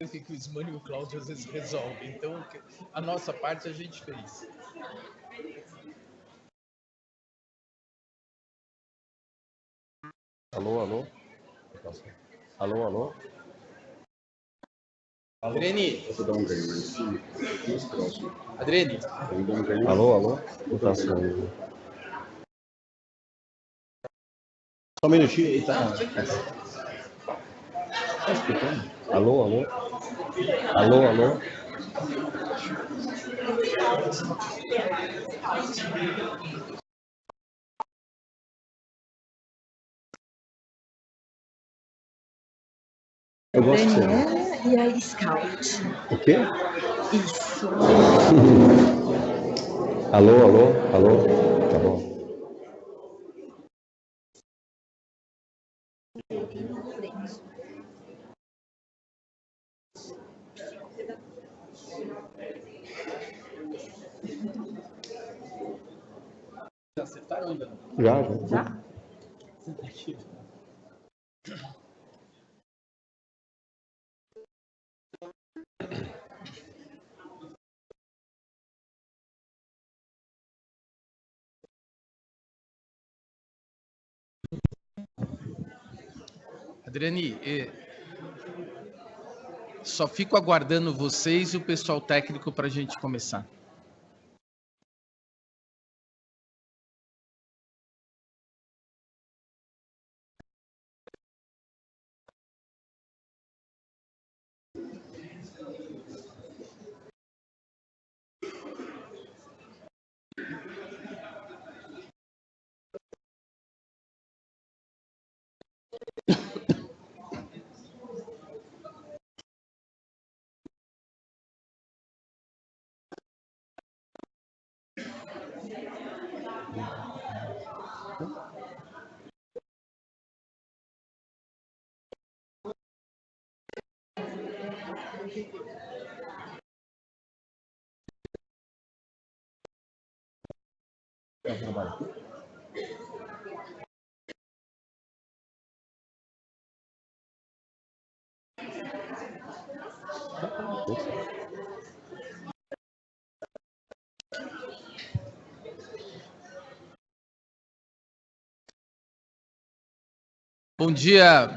que o Ismânio e o Cláudio às vezes resolvem. Então, a nossa parte a gente fez. Alô, alô? Alô, alô? Adriane. Você dá um ganho mais sim. Adriane. Alô, alô? Votação. Só um minutinho aí, tá? Tá escutando? Alô, alô? Alô, alô? Eu gosto de Daniela e a Scout. O quê? Isso. Alô, alô? Alô? Tá bom. Já acertaram ainda? Já? Adriane, só fico aguardando vocês e o pessoal técnico para a gente começar.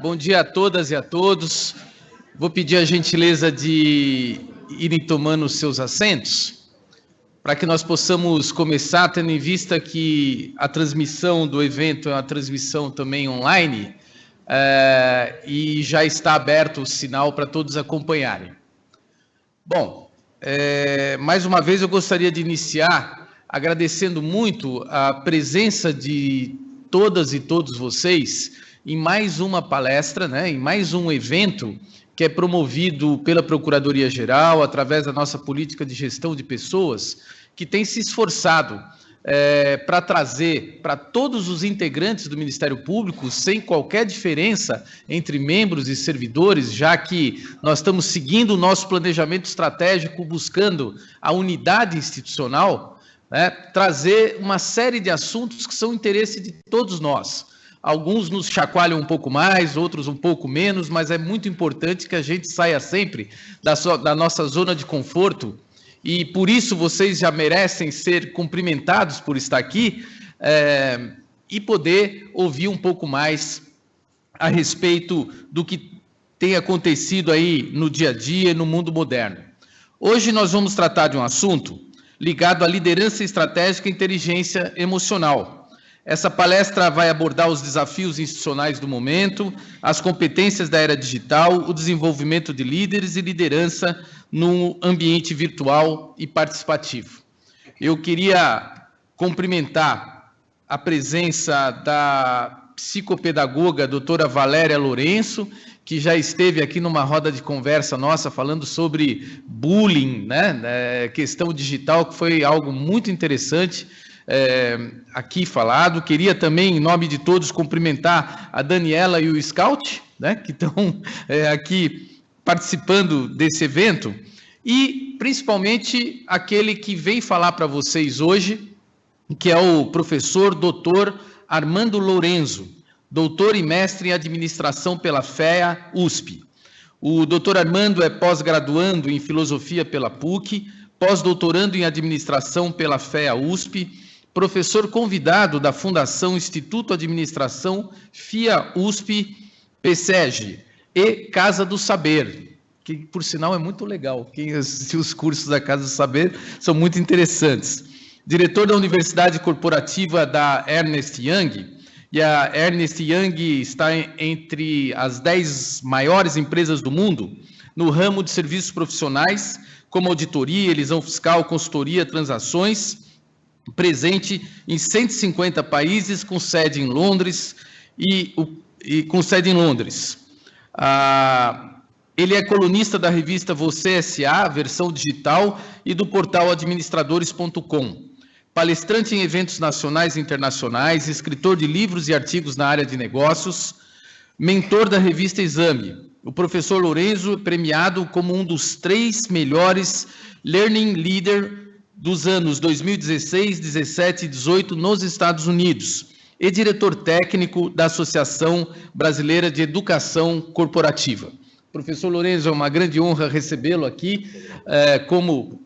Bom dia a todas e a todos. Vou pedir a gentileza de irem tomando os seus assentos, para que nós possamos começar, tendo em vista que a transmissão do evento é uma transmissão também online, e já está aberto o sinal para todos acompanharem. Bom, mais uma vez eu gostaria de iniciar agradecendo muito a presença de todas e todos vocês em mais uma palestra, né, em mais um evento que é promovido pela Procuradoria-Geral, através da nossa política de gestão de pessoas, que tem se esforçado para trazer para todos os integrantes do Ministério Público, sem qualquer diferença entre membros e servidores, já que nós estamos seguindo o nosso planejamento estratégico, buscando a unidade institucional, né, trazer uma série de assuntos que são interesse de todos nós. Alguns nos chacoalham um pouco mais, outros um pouco menos, mas é muito importante que a gente saia sempre da nossa zona de conforto, e por isso vocês já merecem ser cumprimentados por estar aqui e poder ouvir um pouco mais a respeito do que tem acontecido aí no dia a dia e no mundo moderno. Hoje nós vamos tratar de um assunto ligado à liderança estratégica e inteligência emocional. Essa palestra vai abordar os desafios institucionais do momento, as competências da era digital, o desenvolvimento de líderes e liderança no ambiente virtual e participativo. Eu queria cumprimentar a presença da psicopedagoga doutora Valéria Lourenço, que já esteve aqui numa roda de conversa nossa falando sobre bullying, né, questão digital, que foi algo muito interessante, aqui falado. Queria também, em nome de todos, cumprimentar a Daniela e o Scout, né, que estão aqui participando desse evento, e principalmente aquele que vem falar para vocês hoje, que é o professor doutor Armando Lourenço, doutor e mestre em administração pela FEA USP. O doutor Armando é pós-graduando em filosofia pela PUC, pós-doutorando em administração pela FEA-USP, professor convidado da Fundação Instituto Administração FIA-USP PSEG e Casa do Saber, que por sinal é muito legal. Quem assistiu os cursos da Casa do Saber são muito interessantes. Diretor da Universidade Corporativa da Ernst Young, e a Ernst Young está entre as 10 maiores empresas do mundo no ramo de serviços profissionais, como auditoria, elisão fiscal, consultoria, transações, presente em 150 países, com sede em Londres Ele é colunista da revista Você S.A., versão digital, e do portal administradores.com. Palestrante em eventos nacionais e internacionais, escritor de livros e artigos na área de negócios, mentor da revista Exame. O professor Lorenzo é premiado como um dos 3 melhores Learning Leader dos anos 2016, 17 e 18 nos Estados Unidos, e diretor técnico da Associação Brasileira de Educação Corporativa. Professor Lorenzo, é uma grande honra recebê-lo aqui, como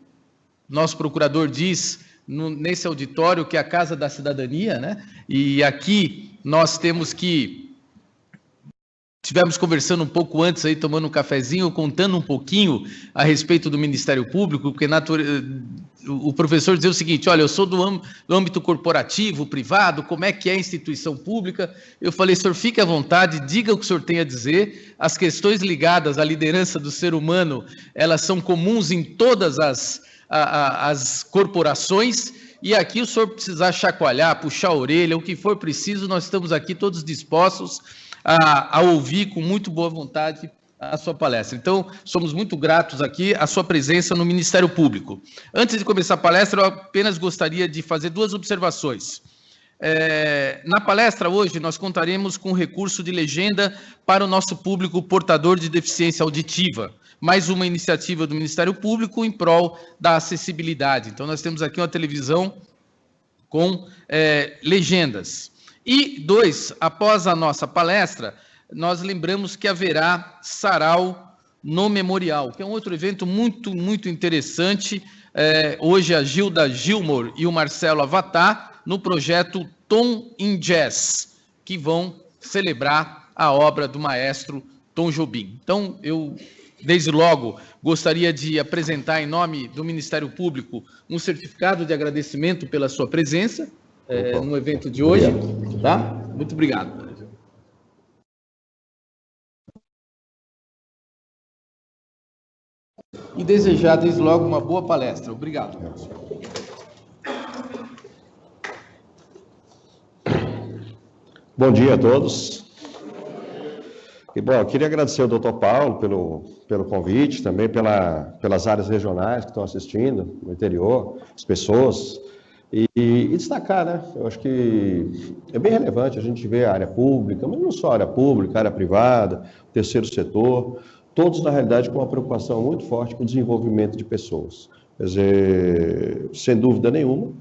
nosso procurador diz, nesse auditório, que é a Casa da Cidadania, né? E aqui nós temos que... Estivemos conversando um pouco antes, aí, tomando um cafezinho, contando um pouquinho a respeito do Ministério Público, porque o professor dizia o seguinte: olha, eu sou do âmbito corporativo, privado, como é que é a instituição pública? Eu falei, senhor, fique à vontade, diga o que o senhor tem a dizer. As questões ligadas à liderança do ser humano, elas são comuns em todas as corporações, e aqui o senhor precisar chacoalhar, puxar a orelha, o que for preciso, nós estamos aqui todos dispostos a ouvir com muito boa vontade a sua palestra. Então, somos muito gratos aqui à sua presença no Ministério Público. Antes de começar a palestra, eu apenas gostaria de fazer 2 observações. Na palestra hoje, nós contaremos com recurso de legenda para o nosso público portador de deficiência auditiva, mais uma iniciativa do Ministério Público em prol da acessibilidade. Então, nós temos aqui uma televisão com legendas. E 2, após a nossa palestra, nós lembramos que haverá sarau no Memorial, que é um outro evento muito, muito interessante. Hoje a Gilda Gilmore e o Marcelo Avatar, no projeto Tom in Jazz, que vão celebrar a obra do maestro Tom Jobim. Então, eu, desde logo, gostaria de apresentar, em nome do Ministério Público, um certificado de agradecimento pela sua presença no evento de hoje. Tá? Muito obrigado. E desejar, desde logo, uma boa palestra. Obrigado. Bom dia a todos. E, bom, eu queria agradecer ao doutor Paulo pelo convite, também pelas áreas regionais que estão assistindo, no interior, as pessoas, e destacar, né? Eu acho que é bem relevante a gente ver a área pública, mas não só a área pública, a área privada, o terceiro setor, todos, na realidade, com uma preocupação muito forte com o desenvolvimento de pessoas. Quer dizer, sem dúvida nenhuma,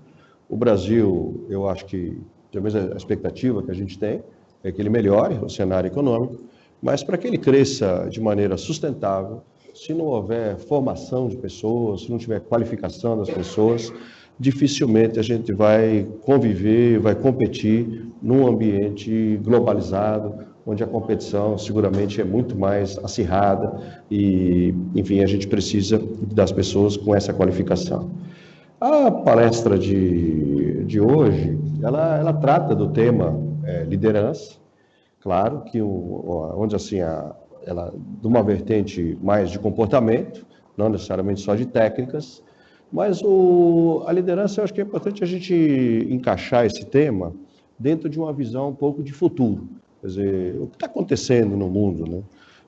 o Brasil, eu acho que, pelo menos a expectativa que a gente tem, é que ele melhore o cenário econômico, mas para que ele cresça de maneira sustentável, se não houver formação de pessoas, se não tiver qualificação das pessoas, dificilmente a gente vai conviver, vai competir num ambiente globalizado, onde a competição seguramente é muito mais acirrada e, enfim, a gente precisa das pessoas com essa qualificação. A palestra de hoje, ela trata do tema liderança, claro que onde assim ela de uma vertente mais de comportamento, não necessariamente só de técnicas, mas a liderança, eu acho que é importante a gente encaixar esse tema dentro de uma visão um pouco de futuro, quer dizer, o que está acontecendo no mundo, né?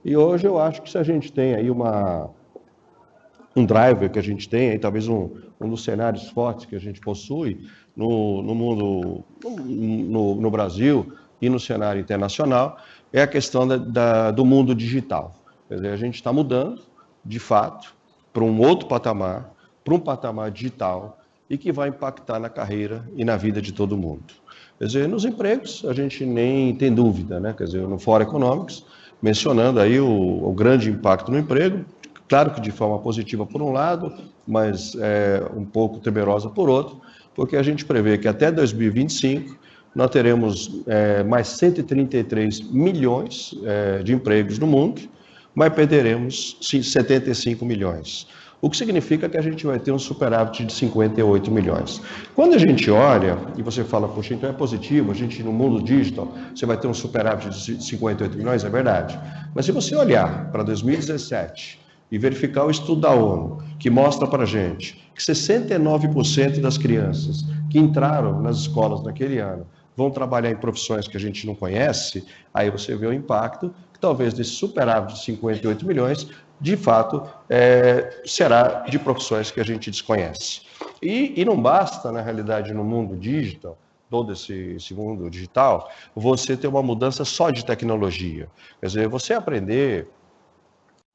E hoje eu acho que se a gente tem aí um driver que a gente tem, aí talvez um dos cenários fortes que a gente possui no mundo, no Brasil e no cenário internacional, é a questão do mundo digital. Quer dizer, a gente está mudando, de fato, para um outro patamar, para um patamar digital e que vai impactar na carreira e na vida de todo mundo. Quer dizer, nos empregos, a gente nem tem dúvida, né? Quer dizer, no Fórum Econômicos, mencionando aí o grande impacto no emprego, claro que de forma positiva por um lado, mas um pouco temerosa por outro, porque a gente prevê que até 2025 nós teremos mais 133 milhões de empregos no mundo, mas perderemos 75 milhões. O que significa que a gente vai ter um superávit de 58 milhões. Quando a gente olha, e você fala, poxa, então é positivo, a gente no mundo digital, você vai ter um superávit de 58 milhões, é verdade. Mas se você olhar para 2017 e verificar o estudo da ONU, que mostra para a gente que 69% das crianças que entraram nas escolas naquele ano vão trabalhar em profissões que a gente não conhece, aí você vê o impacto que talvez desse superávit de 58 milhões, de fato, será de profissões que a gente desconhece. E não basta, na realidade, no mundo digital, todo esse mundo digital, você ter uma mudança só de tecnologia. Quer dizer, você aprender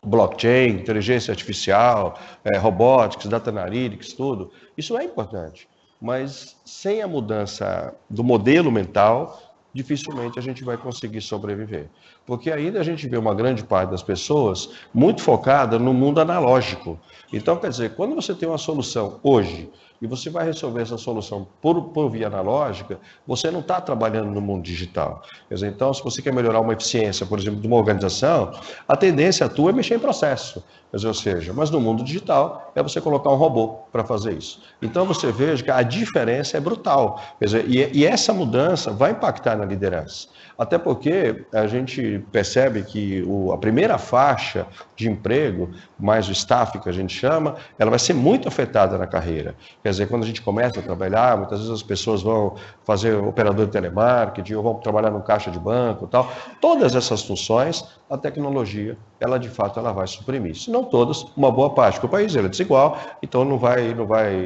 blockchain, inteligência artificial, robotics, data analytics, tudo, isso é importante. Mas sem a mudança do modelo mental, dificilmente a gente vai conseguir sobreviver. Porque ainda a gente vê uma grande parte das pessoas muito focada no mundo analógico. Então, quer dizer, quando você tem uma solução hoje e você vai resolver essa solução por via analógica, você não está trabalhando no mundo digital. Quer dizer, então, se você quer melhorar uma eficiência, por exemplo, de uma organização, a tendência tua é mexer em processo. Quer dizer, ou seja, mas no mundo digital é você colocar um robô para fazer isso. Então, você veja que a diferença é brutal. Quer dizer, e essa mudança vai impactar na liderança. Até porque a gente percebe que a primeira faixa de emprego, mais o staff que a gente chama, ela vai ser muito afetada na carreira. Quer dizer, quando a gente começa a trabalhar, muitas vezes as pessoas vão fazer operador de telemarketing, ou vão trabalhar no caixa de banco e tal. Todas essas funções, a tecnologia, ela de fato ela vai suprimir. Se não todas, uma boa parte, porque o país ele é desigual, então não vai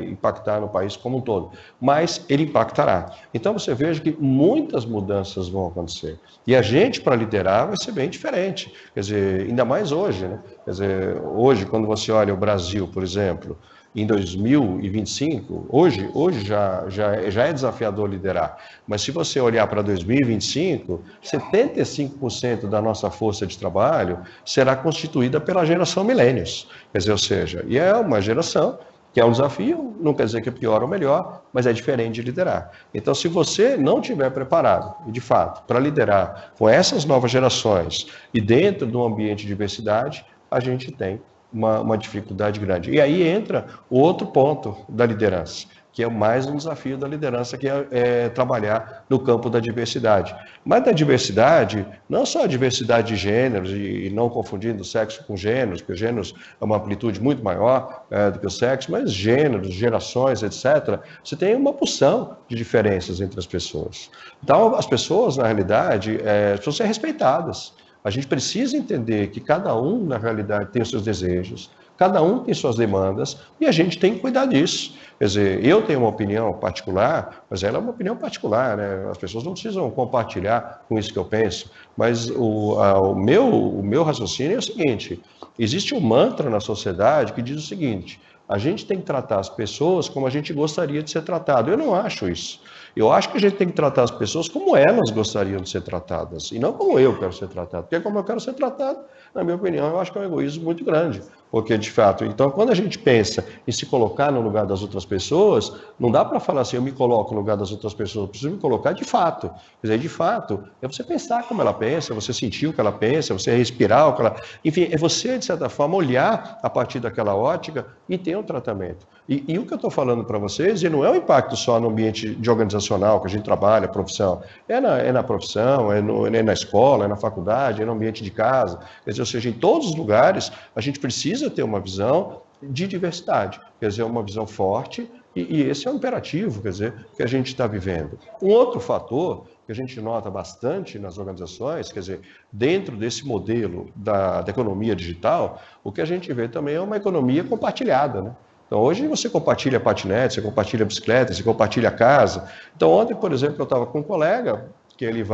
impactar no país como um todo. Mas ele impactará. Então você veja que muitas mudanças vão acontecer. E a gente, para liderar, vai ser bem diferente. Quer dizer, ainda mais hoje, né? Quer dizer, hoje, quando você olha o Brasil, por exemplo, em 2025, hoje já é desafiador liderar. Mas se você olhar para 2025, 75% da nossa força de trabalho será constituída pela geração millennials. Quer dizer, ou seja, e é uma geração que é um desafio, não quer dizer que é pior ou melhor, mas é diferente de liderar. Então, se você não estiver preparado, de fato, para liderar com essas novas gerações e dentro de um ambiente de diversidade, a gente tem uma dificuldade grande. E aí entra o outro ponto da liderança, que é mais um desafio da liderança, que é trabalhar no campo da diversidade. Mas da diversidade, não só a diversidade de gêneros, e não confundindo sexo com gêneros, porque gêneros é uma amplitude muito maior do que o sexo, mas gêneros, gerações, etc. Você tem uma porção de diferenças entre as pessoas. Então, as pessoas, na realidade, precisam ser respeitadas. A gente precisa entender que cada um, na realidade, tem os seus desejos, cada um tem suas demandas e a gente tem que cuidar disso. Quer dizer, eu tenho uma opinião particular, mas ela é uma opinião particular, né? As pessoas não precisam compartilhar com isso que eu penso. Mas o meu raciocínio é o seguinte: existe um mantra na sociedade que diz o seguinte: a gente tem que tratar as pessoas como a gente gostaria de ser tratado. Eu não acho isso. Eu acho que a gente tem que tratar as pessoas como elas gostariam de ser tratadas, e não como eu quero ser tratado. Porque como eu quero ser tratado, na minha opinião, eu acho que é um egoísmo muito grande. Porque, de fato, então, quando a gente pensa em se colocar no lugar das outras pessoas, não dá para falar assim, eu me coloco no lugar das outras pessoas, eu preciso me colocar de fato. Quer dizer, de fato, é você pensar como ela pensa, você sentir o que ela pensa, você respirar o que ela... Enfim, é você, de certa forma, olhar a partir daquela ótica e ter um tratamento. E o que eu estou falando para vocês, e não é um impacto só no ambiente de organizacional que a gente trabalha, profissão, é na profissão, é na escola, é na faculdade, é no ambiente de casa, quer dizer, ou seja, em todos os lugares a gente precisa ter uma visão de diversidade, quer dizer, uma visão forte, e esse é um imperativo, quer dizer, que a gente está vivendo. Um outro fator que a gente nota bastante nas organizações, quer dizer, dentro desse modelo da economia digital, o que a gente vê também é uma economia compartilhada, né? Então, hoje você compartilha patinete, você compartilha bicicleta, você compartilha casa. Então, ontem, por exemplo, eu estava com um colega que ele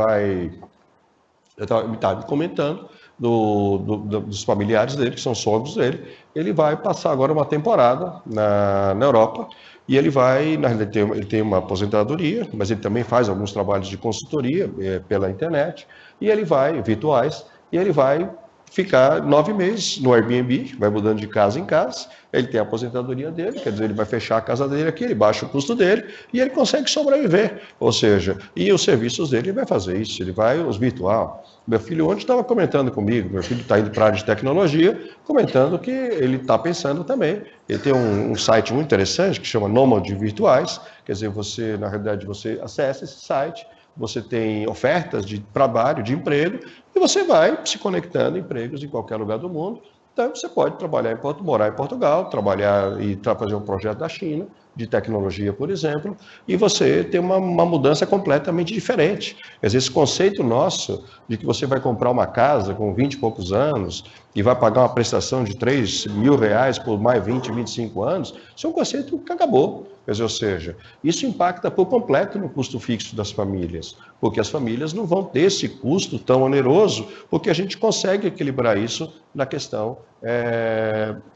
estava me comentando dos familiares dele, que são sogros dele. Ele vai passar agora uma temporada na Europa e ele vai, na realidade, ele tem uma aposentadoria, mas ele também faz alguns trabalhos de consultoria pela internet, e ele vai, virtuais, e ele vai ficar 9 meses no Airbnb, vai mudando de casa em casa, ele tem a aposentadoria dele, quer dizer, ele vai fechar a casa dele aqui, ele baixa o custo dele e ele consegue sobreviver. Ou seja, e os serviços dele, ele vai fazer isso, ele vai os virtual. Meu filho ontem estava comentando comigo, meu filho está indo para a área de tecnologia, comentando que ele está pensando também. Ele tem um site muito interessante que chama Nômade Virtuais, quer dizer, você, na realidade, você acessa esse site, você tem ofertas de trabalho, de emprego, e você vai se conectando em empregos em qualquer lugar do mundo. Então, você pode trabalhar morar em Portugal, trabalhar e fazer um projeto da China, de tecnologia, por exemplo, e você tem uma mudança completamente diferente. Quer dizer, esse conceito nosso de que você vai comprar uma casa com 20 e poucos anos e vai pagar uma prestação de R$3.000 por mais 20, 25 anos, isso é um conceito que acabou. Quer dizer, ou seja, isso impacta por completo no custo fixo das famílias, porque as famílias não vão ter esse custo tão oneroso, porque a gente consegue equilibrar isso na questão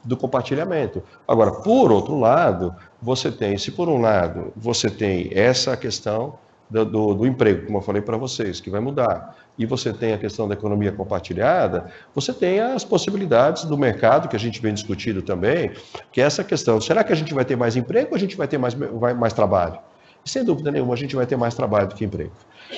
do compartilhamento. Agora, por outro lado, se por um lado você tem essa questão do emprego, como eu falei para vocês, que vai mudar, e você tem a questão da economia compartilhada, você tem as possibilidades do mercado, que a gente vem discutindo também, que é essa questão, será que a gente vai ter mais emprego ou a gente vai ter mais trabalho? E, sem dúvida nenhuma, a gente vai ter mais trabalho do que emprego.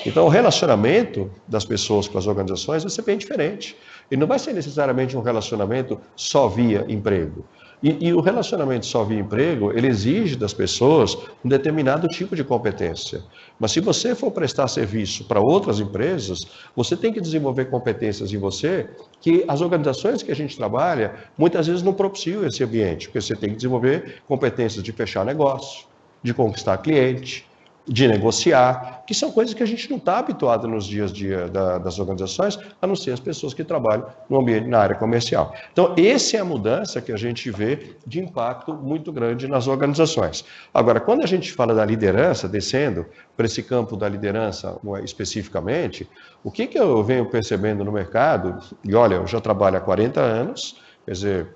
Então, o relacionamento das pessoas com as organizações vai ser bem diferente. E não vai ser necessariamente um relacionamento só via emprego. E o relacionamento só via emprego, ele exige das pessoas um determinado tipo de competência. Mas se você for prestar serviço para outras empresas, você tem que desenvolver competências em você que as organizações que a gente trabalha, muitas vezes não propiciam esse ambiente, porque você tem que desenvolver competências de fechar negócio, de conquistar cliente, de negociar, que são coisas que a gente não está habituado nos dias a dia das organizações, a não ser as pessoas que trabalham no ambiente, na área comercial. Então, essa é a mudança que a gente vê de impacto muito grande nas organizações. Agora, quando a gente fala da liderança, descendo para esse campo da liderança especificamente, o que eu venho percebendo no mercado, e olha, eu já trabalho há 40 anos, quer dizer,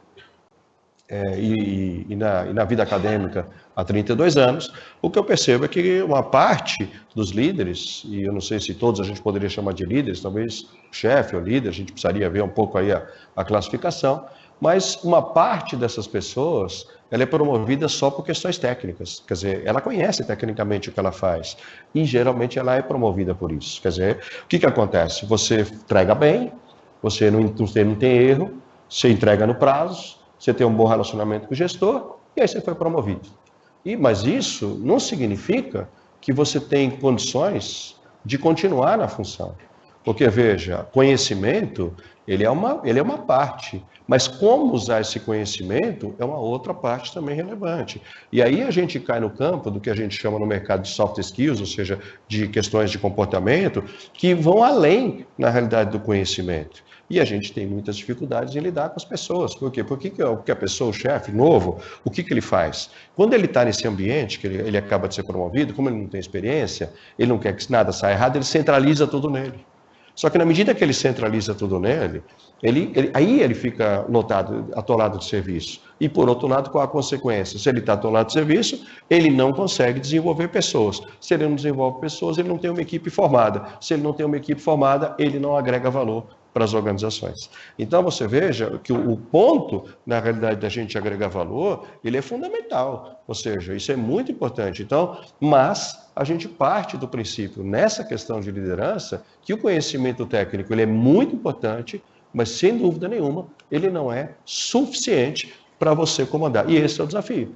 e na vida acadêmica há 32 anos, o que eu percebo é que uma parte dos líderes, e eu não sei se todos a gente poderia chamar de líderes, talvez chefe ou líder, a gente precisaria ver um pouco aí a classificação, mas uma parte dessas pessoas, ela é promovida só por questões técnicas, quer dizer, ela conhece tecnicamente o que ela faz, e geralmente ela é promovida por isso. Quer dizer, o que acontece? Você entrega bem, você não tem erro, você entrega no prazo, você tem um bom relacionamento com o gestor, e aí você foi promovido. Mas isso não significa que você tem condições de continuar na função. Porque, veja, conhecimento, ele é uma parte, mas como usar esse conhecimento é uma outra parte também relevante. E aí a gente cai no campo do que a gente chama no mercado de soft skills, ou seja, de questões de comportamento, que vão além, na realidade, do conhecimento. E a gente tem muitas dificuldades em lidar com as pessoas. Por quê? Porque a pessoa, o chefe novo, o que ele faz? Quando ele está nesse ambiente, que ele acaba de ser promovido, como ele não tem experiência, ele não quer que nada saia errado, ele centraliza tudo nele. Só que na medida que ele centraliza tudo nele, aí ele fica atolado de serviço. E por outro lado, qual a consequência? Se ele está atolado de serviço, ele não consegue desenvolver pessoas. Se ele não desenvolve pessoas, ele não tem uma equipe formada. Se ele não tem uma equipe formada, ele não agrega valor para as organizações. Então você veja que o ponto, na realidade, da gente agregar valor, ele é fundamental, ou seja, isso é muito importante. Então, mas a gente parte do princípio, nessa questão de liderança, que o conhecimento técnico ele é muito importante, mas sem dúvida nenhuma, ele não é suficiente para você comandar. E esse é o desafio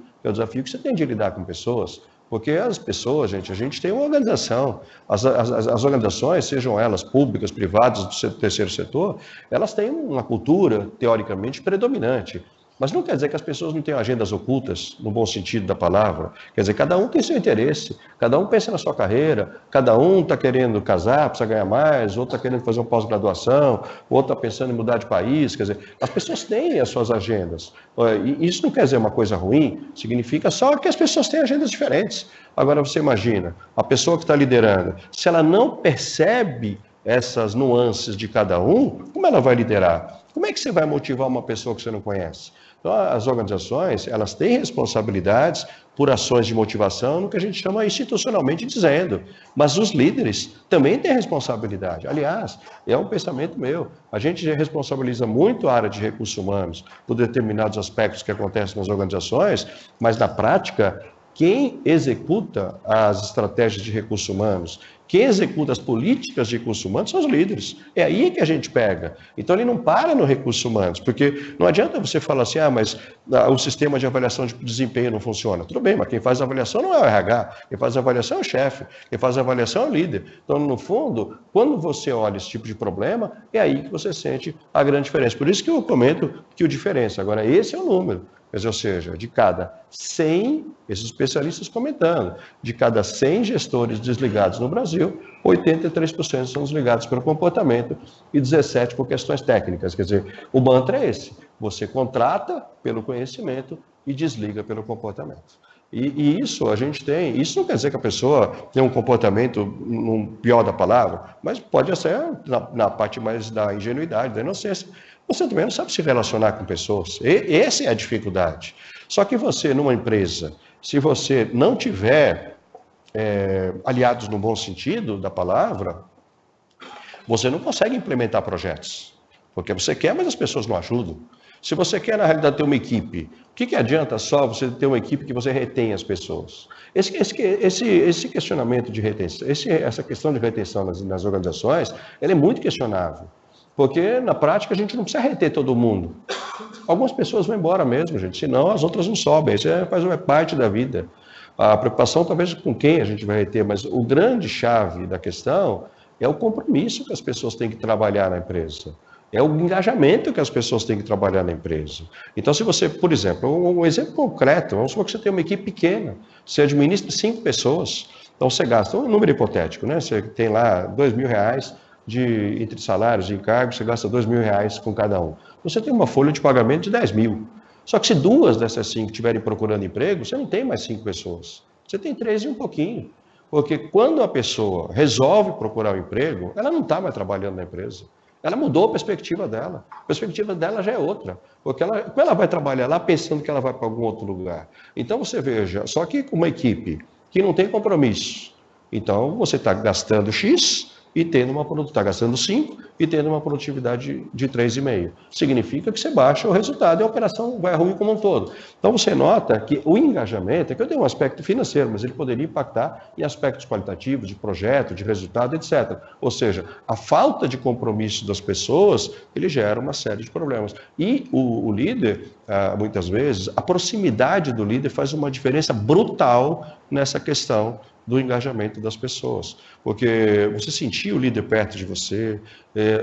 que você tem de lidar com pessoas. Porque as pessoas, a gente tem uma organização, as organizações, sejam elas públicas, privadas, do terceiro setor, elas têm uma cultura, teoricamente, predominante. Mas não quer dizer que as pessoas não tenham agendas ocultas, no bom sentido da palavra. Quer dizer, cada um tem seu interesse, cada um pensa na sua carreira, cada um está querendo casar, precisa ganhar mais, outro está querendo fazer uma pós-graduação, outro está pensando em mudar de país. Quer dizer, as pessoas têm as suas agendas. E isso não quer dizer uma coisa ruim, significa só que as pessoas têm agendas diferentes. Agora você imagina, a pessoa que está liderando, se ela não percebe essas nuances de cada um, como ela vai liderar? Como é que você vai motivar uma pessoa que você não conhece? Então, as organizações, elas têm responsabilidades por ações de motivação, no que a gente chama institucionalmente dizendo. Mas os líderes também têm responsabilidade. Aliás, é um pensamento meu. A gente já responsabiliza muito a área de recursos humanos por determinados aspectos que acontecem nas organizações, mas na prática, quem executa as estratégias de recursos humanos, quem executa as políticas de recursos humanos são os líderes. É aí que a gente pega. Então ele não para no recursos humanos, porque não adianta você falar assim, mas o sistema de avaliação de desempenho não funciona. Tudo bem, mas quem faz a avaliação não é o RH, quem faz a avaliação é o chefe, quem faz a avaliação é o líder. Então, no fundo, quando você olha esse tipo de problema, é aí que você sente a grande diferença. Por isso que eu comento que o diferença. Agora, esse é o número. Ou seja, de cada 100, esses especialistas comentando, de cada 100 gestores desligados no Brasil, 83% são desligados pelo comportamento e 17% por questões técnicas. Quer dizer, o mantra é esse, você contrata pelo conhecimento e desliga pelo comportamento. E isso a gente tem, isso não quer dizer que a pessoa tem um comportamento, no pior da palavra, mas pode ser na parte mais da ingenuidade, da inocência. Você também não sabe se relacionar com pessoas. Essa é a dificuldade. Só que você, numa empresa, se você não tiver aliados no bom sentido da palavra, você não consegue implementar projetos. Porque você quer, mas as pessoas não ajudam. Se você quer, na realidade, ter uma equipe, o que adianta só você ter uma equipe que você retém as pessoas? Esse questionamento de retenção, essa questão de retenção nas organizações, ela é muito questionável. Porque, na prática, a gente não precisa reter todo mundo. Algumas pessoas vão embora mesmo, gente, senão as outras não sobem. Isso é parte da vida. A preocupação, talvez, com quem a gente vai reter, mas o grande chave da questão é o compromisso que as pessoas têm que trabalhar na empresa. É o engajamento que as pessoas têm que trabalhar na empresa. Então, se você, por exemplo, um exemplo concreto, vamos supor que você tem uma equipe pequena, você administra 5 pessoas, então você gasta, um número hipotético, né? Você tem lá R$2.000 entre salários e encargos, você gasta R$2.000 com cada um. Você tem uma folha de pagamento de 10 mil. Só que se 2 dessas 5 estiverem procurando emprego, você não tem mais 5 pessoas. Você tem 3 e um pouquinho. Porque quando a pessoa resolve procurar um emprego, ela não está mais trabalhando na empresa. Ela mudou a perspectiva dela. A perspectiva dela já é outra. Porque ela vai trabalhar lá pensando que ela vai para algum outro lugar. Então você veja, só que com uma equipe que não tem compromisso, então você está gastando X e está gastando 5 e tendo uma produtividade de 3,5. Significa que você baixa o resultado e a operação vai ruim como um todo. Então você nota que o engajamento, é que eu tenho um aspecto financeiro, mas ele poderia impactar em aspectos qualitativos, de projeto, de resultado, etc. Ou seja, a falta de compromisso das pessoas, ele gera uma série de problemas. E o líder, muitas vezes, a proximidade do líder faz uma diferença brutal nessa questão do engajamento das pessoas, porque você sentir o líder perto de você,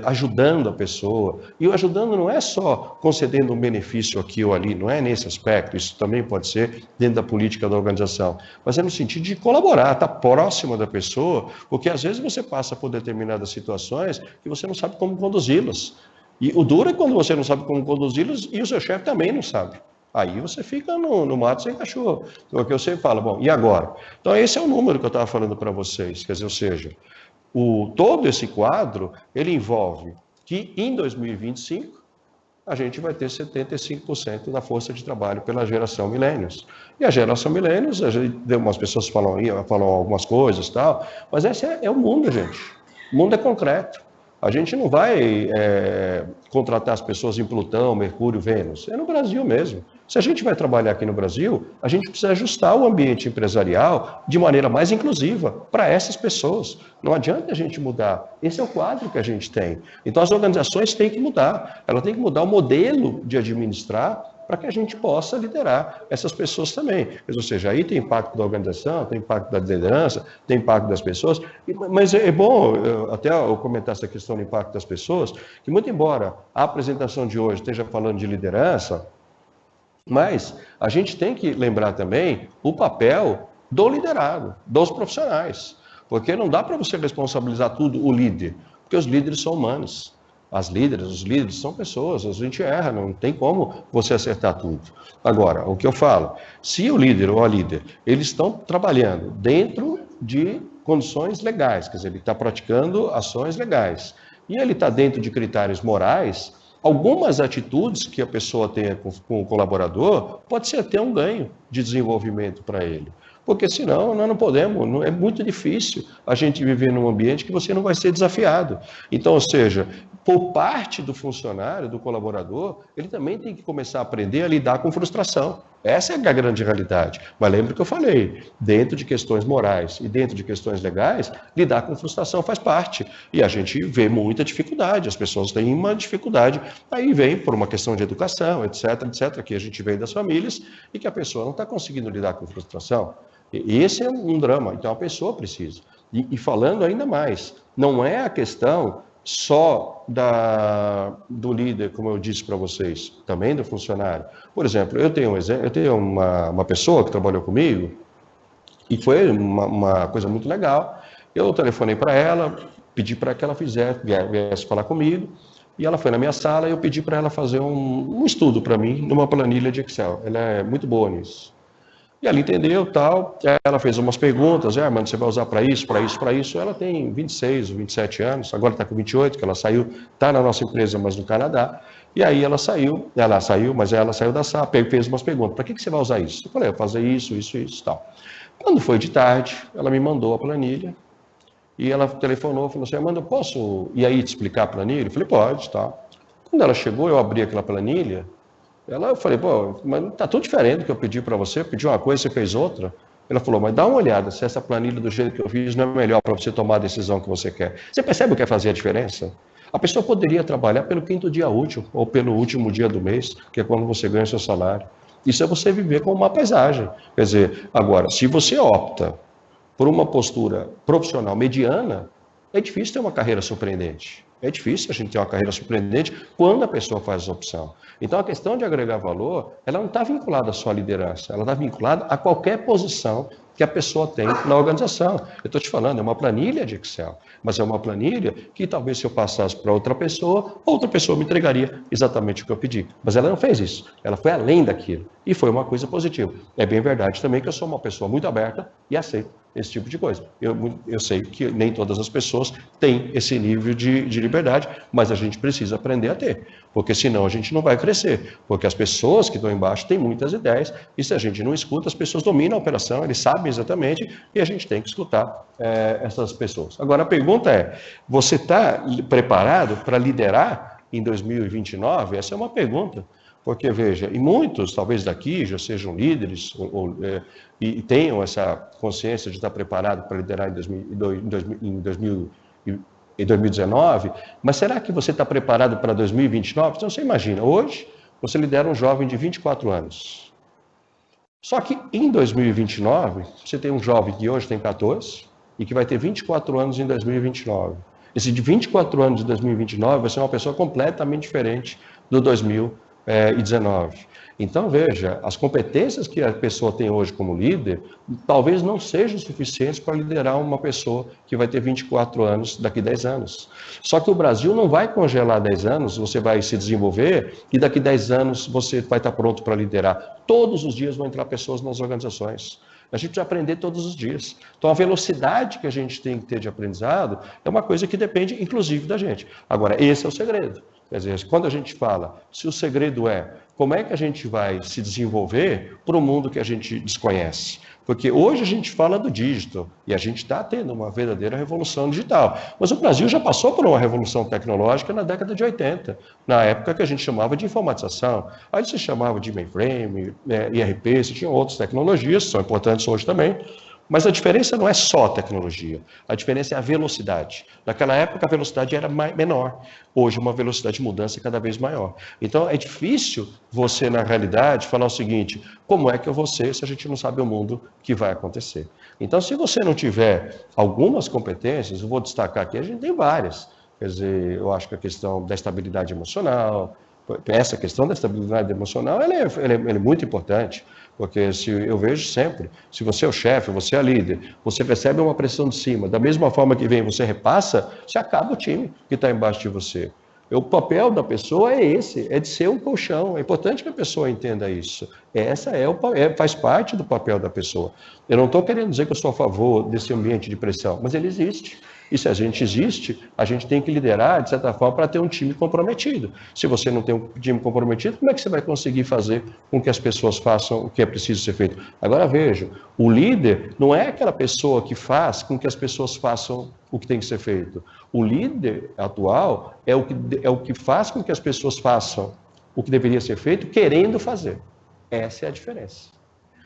ajudando a pessoa, e o ajudando não é só concedendo um benefício aqui ou ali, não é nesse aspecto, isso também pode ser dentro da política da organização, mas é no sentido de colaborar, estar próximo da pessoa, porque às vezes você passa por determinadas situações que você não sabe como conduzi-las, e o duro é quando você não sabe como conduzi-las e o seu chefe também não sabe. Aí você fica no mato sem cachorro. Então, aqui eu sempre falo, bom, e agora? Então, esse é o número que eu estava falando para vocês. Quer dizer, ou seja, todo esse quadro, ele envolve que em 2025, a gente vai ter 75% da força de trabalho pela geração millennials. E a geração millennials, algumas pessoas falam algumas coisas e tal, mas esse é o mundo, gente. O mundo é concreto. A gente não vai contratar as pessoas em Plutão, Mercúrio, Vênus. É no Brasil mesmo. Se a gente vai trabalhar aqui no Brasil, a gente precisa ajustar o ambiente empresarial de maneira mais inclusiva para essas pessoas. Não adianta a gente mudar. Esse é o quadro que a gente tem. Então, as organizações têm que mudar. Elas têm que mudar o modelo de administrar para que a gente possa liderar essas pessoas também. Ou seja, aí tem impacto da organização, tem impacto da liderança, tem impacto das pessoas, mas é bom, até eu comentar essa questão do impacto das pessoas, que muito embora a apresentação de hoje esteja falando de liderança, mas a gente tem que lembrar também o papel do liderado, dos profissionais, porque não dá para você responsabilizar tudo o líder, porque os líderes são humanos. Os líderes são pessoas, a gente erra, não tem como você acertar tudo. Agora, o que eu falo, se o líder ou a líder, eles estão trabalhando dentro de condições legais, quer dizer, ele está praticando ações legais, e ele está dentro de critérios morais, algumas atitudes que a pessoa tenha com o colaborador pode ser até um ganho de desenvolvimento para ele. Porque senão nós não podemos, é muito difícil a gente viver num ambiente que você não vai ser desafiado. Então, ou seja, por parte do funcionário, do colaborador, ele também tem que começar a aprender a lidar com frustração. Essa é a grande realidade. Mas lembra que eu falei, dentro de questões morais e dentro de questões legais, lidar com frustração faz parte. E a gente vê muita dificuldade, as pessoas têm uma dificuldade, aí vem por uma questão de educação, etc, etc, que a gente vem das famílias e que a pessoa não está conseguindo lidar com frustração. E esse é um drama, então a pessoa precisa. E falando ainda mais, não é a questão só do líder, como eu disse para vocês, também do funcionário. Por exemplo, eu tenho uma pessoa que trabalhou comigo e foi uma coisa muito legal. Eu telefonei para ela, pedi para que ela viesse falar comigo, e ela foi na minha sala e eu pedi para ela fazer um estudo para mim numa planilha de Excel. Ela é muito boa nisso. E ela entendeu, tal, ela fez umas perguntas, mano, você vai usar para isso, para isso, para isso. Ela tem 26 ou 27 anos, agora está com 28, que ela saiu, está na nossa empresa, mas no Canadá. E aí ela saiu, mas ela saiu da sala, fez umas perguntas, para que você vai usar isso? Eu falei, eu vou fazer isso, isso, isso, tal. Quando foi de tarde, ela me mandou a planilha, e ela telefonou, falou assim, Amanda, eu posso ir aí te explicar a planilha? Eu falei, pode, tal. Quando ela chegou, eu abri aquela planilha, eu falei, pô, mas tá tudo diferente do que eu pedi para você, pedi uma coisa, você fez outra. Ela falou, mas dá uma olhada, se essa planilha do jeito que eu fiz não é melhor para você tomar a decisão que você quer. Você percebe o que é fazer a diferença? A pessoa poderia trabalhar pelo 5º dia útil, ou pelo último dia do mês, que é quando você ganha o seu salário. Isso é você viver com uma paisagem. Quer dizer, agora, se você opta por uma postura profissional mediana, é difícil ter uma carreira surpreendente. É difícil a gente ter uma carreira surpreendente quando a pessoa faz essa opção. Então, a questão de agregar valor, ela não está vinculada à sua liderança, ela está vinculada a qualquer posição que a pessoa tem na organização. Eu estou te falando, é uma planilha de Excel, mas é uma planilha que talvez se eu passasse para outra pessoa me entregaria exatamente o que eu pedi. Mas ela não fez isso, ela foi além daquilo e foi uma coisa positiva. É bem verdade também que eu sou uma pessoa muito aberta e aceito esse tipo de coisa. Eu sei que nem todas as pessoas têm esse nível de liberdade, mas a gente precisa aprender a ter, porque senão a gente não vai crescer, porque as pessoas que estão embaixo têm muitas ideias, e se a gente não escuta, as pessoas dominam a operação, eles sabem exatamente, e a gente tem que escutar essas pessoas. Agora, a pergunta é, você está preparado para liderar em 2029? Essa é uma pergunta. Porque, veja, e muitos, talvez daqui, já sejam líderes e tenham essa consciência de estar preparado para liderar em 2019, mas será que você está preparado para 2029? Então, você imagina, hoje você lidera um jovem de 24 anos. Só que em 2029, você tem um jovem que hoje tem 14 e que vai ter 24 anos em 2029. Esse de 24 anos de 2029 vai ser uma pessoa completamente diferente do 2019. Então, veja, as competências que a pessoa tem hoje como líder, talvez não sejam suficientes para liderar uma pessoa que vai ter 24 anos daqui a 10 anos. Só que o Brasil não vai congelar 10 anos, você vai se desenvolver e daqui a 10 anos você vai estar pronto para liderar. Todos os dias vão entrar pessoas nas organizações. A gente precisa aprender todos os dias. Então, a velocidade que a gente tem que ter de aprendizado é uma coisa que depende, inclusive, da gente. Agora, esse é o segredo. Quer dizer, quando a gente fala, se o segredo é como é que a gente vai se desenvolver para o mundo que a gente desconhece. Porque hoje a gente fala do digital e a gente está tendo uma verdadeira revolução digital. Mas o Brasil já passou por uma revolução tecnológica na década de 80, na época que a gente chamava de informatização. Aí se chamava de mainframe, IRP, se tinha outras tecnologias, são importantes hoje também. Mas a diferença não é só a tecnologia, a diferença é a velocidade. Naquela época a velocidade era menor, hoje uma velocidade de mudança é cada vez maior. Então é difícil você, na realidade, falar o seguinte, como é que eu vou ser se a gente não sabe o mundo que vai acontecer? Então se você não tiver algumas competências, eu vou destacar aqui, a gente tem várias. Quer dizer, eu acho que a questão da estabilidade emocional, essa questão da estabilidade emocional, ela é muito importante. Porque eu vejo sempre, se você é o chefe, você é a líder, você recebe uma pressão de cima, da mesma forma que vem, você repassa, você acaba o time que está embaixo de você. O papel da pessoa é esse, é de ser um colchão. É importante que a pessoa entenda isso. Faz parte do papel da pessoa. Eu não estou querendo dizer que eu sou a favor desse ambiente de pressão, mas ele existe. E se a gente existe, a gente tem que liderar, de certa forma, para ter um time comprometido. Se você não tem um time comprometido, como é que você vai conseguir fazer com que as pessoas façam o que é preciso ser feito? Agora veja, o líder não é aquela pessoa que faz com que as pessoas façam o que tem que ser feito. O líder atual é o que faz com que as pessoas façam o que deveria ser feito, querendo fazer. Essa é a diferença.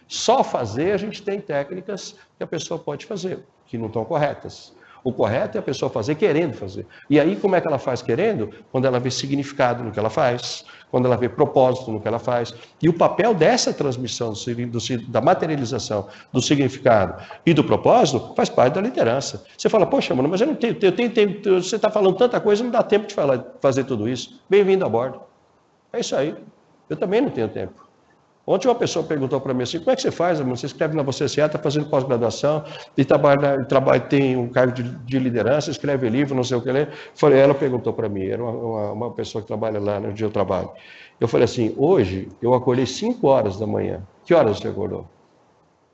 Só fazer, a gente tem técnicas que a pessoa pode fazer, que não estão corretas. O correto é a pessoa fazer querendo fazer. E aí, como é que ela faz querendo? Quando ela vê significado no que ela faz, quando ela vê propósito no que ela faz. E o papel dessa transmissão, da materialização do significado e do propósito, faz parte da liderança. Você fala, poxa, mano, mas eu não tenho tempo, você está falando tanta coisa, não dá tempo de fazer tudo isso. Bem-vindo a bordo. É isso aí. Eu também não tenho tempo. Ontem uma pessoa perguntou para mim assim, como é que você faz, amor? Você escreve na VCCA, está fazendo pós-graduação, e tem um cargo de liderança, escreve livro, não sei o que ler. Ela perguntou para mim, era uma pessoa que trabalha lá no dia do trabalho. Eu falei assim, hoje eu acordei 5 horas da manhã. Que horas você acordou?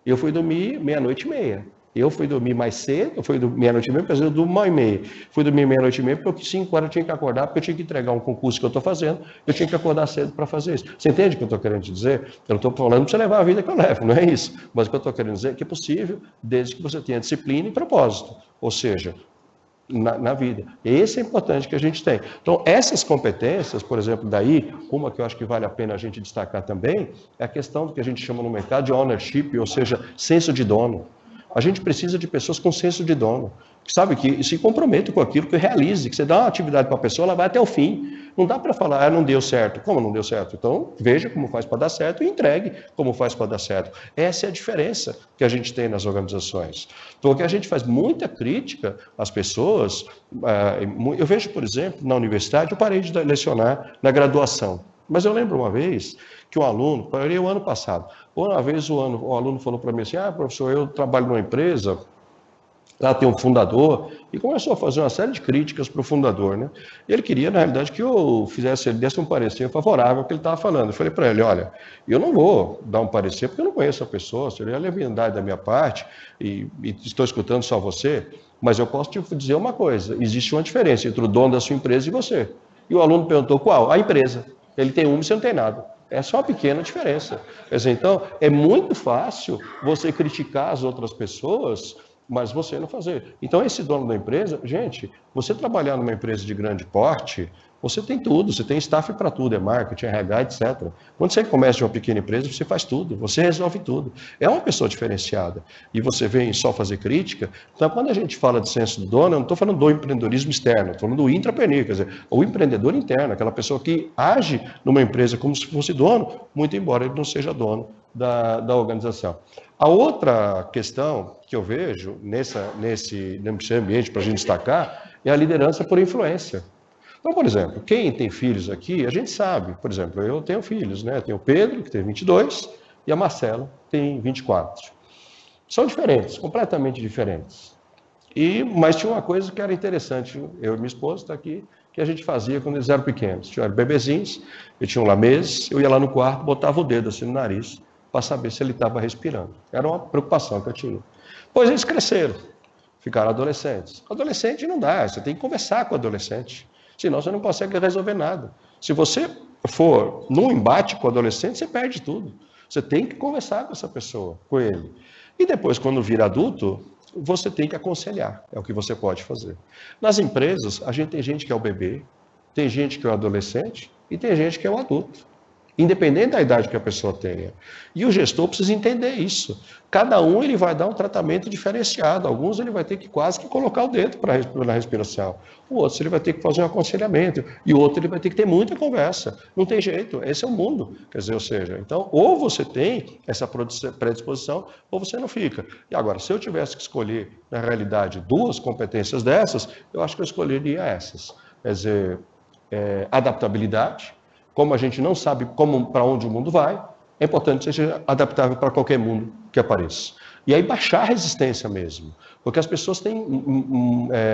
Eu fui dormir 00:30. Eu fui dormir mais cedo, eu fui dormir 00:30, mas eu durmo 1h30. Fui dormir 00:30 porque 5 horas eu tinha que acordar, porque eu tinha que entregar um concurso que eu estou fazendo, eu tinha que acordar cedo para fazer isso. Você entende o que eu estou querendo te dizer? Eu não estou falando para você levar a vida que eu levo, não é isso. Mas o que eu estou querendo dizer é que é possível, desde que você tenha disciplina e propósito. Ou seja, na vida. Esse é importante que a gente tem. Então, essas competências, por exemplo, daí, uma que eu acho que vale a pena a gente destacar também, é a questão do que a gente chama no mercado de ownership, ou seja, senso de dono. A gente precisa de pessoas com senso de dono, que sabe que se comprometam com aquilo, que realize, que você dá uma atividade para a pessoa, ela vai até o fim. Não dá para falar, não deu certo. Como não deu certo? Então, veja como faz para dar certo e entregue como faz para dar certo. Essa é a diferença que a gente tem nas organizações. Porque a gente faz muita crítica às pessoas. Eu vejo, por exemplo, na universidade, eu parei de lecionar na graduação. Mas eu lembro uma vez que um aluno, parei o ano passado, uma vez o aluno falou para mim assim, professor, eu trabalho numa empresa, lá tem um fundador, e começou a fazer uma série de críticas para o fundador, né? Ele queria, na realidade, que eu ele desse um parecer favorável ao que ele estava falando. Eu falei para ele, olha, eu não vou dar um parecer porque eu não conheço a pessoa, seria a leviandade da minha parte, e estou escutando só você, mas eu posso te dizer uma coisa, existe uma diferença entre o dono da sua empresa e você. E o aluno perguntou, qual? A empresa. Ele tem uma e você não tem nada. É só uma pequena diferença. Quer dizer, então, é muito fácil você criticar as outras pessoas, mas você não fazer. Então, esse dono da empresa, gente, você trabalhar numa empresa de grande porte, você tem tudo, você tem staff para tudo, é marketing, RH, etc. Quando você começa uma pequena empresa, você faz tudo, você resolve tudo. É uma pessoa diferenciada. E você vem só fazer crítica. Então, quando a gente fala de senso de dono, eu não estou falando do empreendedorismo externo, estou falando do intrapreneur, quer dizer, o empreendedor interno, aquela pessoa que age numa empresa como se fosse dono, muito embora ele não seja dono da organização. A outra questão que eu vejo nesse ambiente para a gente destacar é a liderança por influência. Então, por exemplo, quem tem filhos aqui, a gente sabe, por exemplo, eu tenho filhos, né? Eu tenho o Pedro, que tem 22, e a Marcela, que tem 24. São diferentes, completamente diferentes. Mas tinha uma coisa que era interessante, eu e minha esposa está aqui, que a gente fazia quando eles eram pequenos. Tinham bebezinhos, eu tinha um lamês, eu ia lá no quarto, botava o dedo assim no nariz, para saber se ele estava respirando. Era uma preocupação que eu tinha. Pois eles cresceram, ficaram adolescentes. Adolescente não dá, você tem que conversar com o adolescente. Senão você não consegue resolver nada. Se você for num embate com o adolescente, você perde tudo. Você tem que conversar com essa pessoa, com ele. E depois, quando vira adulto, você tem que aconselhar. É o que você pode fazer. Nas empresas, a gente tem gente que é o bebê, tem gente que é o adolescente e tem gente que é o adulto. Independente da idade que a pessoa tenha. E o gestor precisa entender isso. Cada um ele vai dar um tratamento diferenciado. Alguns ele vai ter que quase que colocar o dedo na respiração. O outro ele vai ter que fazer um aconselhamento. E o outro ele vai ter que ter muita conversa. Não tem jeito. Esse é o mundo. Quer dizer, ou seja, então, ou você tem essa predisposição, ou você não fica. E agora, se eu tivesse que escolher, na realidade, 2 competências dessas, eu acho que eu escolheria essas. Quer dizer, adaptabilidade. Como a gente não sabe para onde o mundo vai, é importante que seja adaptável para qualquer mundo que apareça. E aí baixar a resistência mesmo. Porque as pessoas têm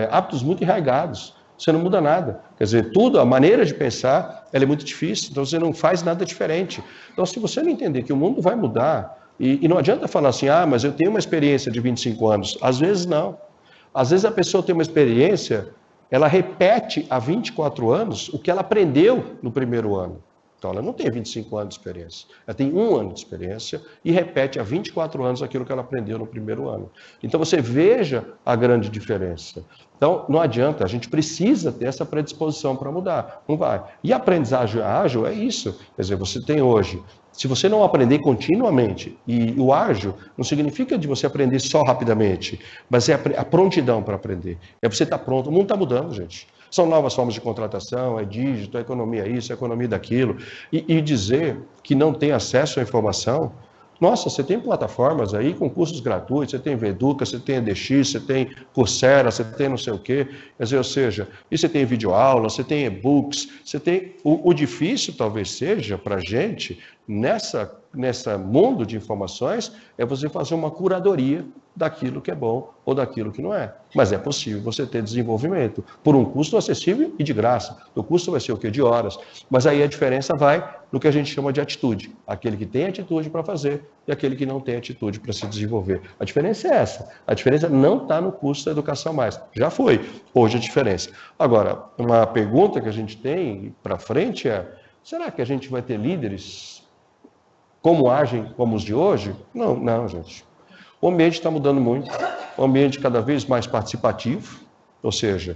hábitos muito enraigados. Você não muda nada. Quer dizer, a maneira de pensar, ela é muito difícil. Então você não faz nada diferente. Então se você não entender que o mundo vai mudar, e não adianta falar assim, mas eu tenho uma experiência de 25 anos. Às vezes não. Às vezes a pessoa tem uma experiência, ela repete há 24 anos o que ela aprendeu no primeiro ano. Então ela não tem 25 anos de experiência, ela tem 1 ano de experiência e repete há 24 anos aquilo que ela aprendeu no primeiro ano. Então você veja a grande diferença. Então não adianta, a gente precisa ter essa predisposição para mudar, não vai. E a aprendizagem ágil é isso, quer dizer, você tem hoje, se você não aprender continuamente, e o ágil não significa de você aprender só rapidamente, mas é a prontidão para aprender, é você estar pronto, o mundo está mudando, gente. São novas formas de contratação, é dígito, é economia isso, é economia daquilo. E dizer que não tem acesso à informação, nossa, você tem plataformas aí com cursos gratuitos, você tem Veduca, você tem EDX, você tem Coursera, você tem não sei o quê. Quer dizer, ou seja, e você tem videoaula, você tem e-books, você tem... O difícil talvez seja para a gente, nessa mundo de informações, é você fazer uma curadoria daquilo que é bom ou daquilo que não é. Mas é possível você ter desenvolvimento por um custo acessível e de graça. O custo vai ser o quê? De horas. Mas aí a diferença vai no que a gente chama de atitude. Aquele que tem atitude para fazer e aquele que não tem atitude para se desenvolver. A diferença é essa. A diferença não está no custo da educação mais. Já foi. Hoje a diferença. Agora, uma pergunta que a gente tem para frente é: será que a gente vai ter líderes como agem como os de hoje? Não, gente. O ambiente está mudando muito, o ambiente cada vez mais participativo, ou seja,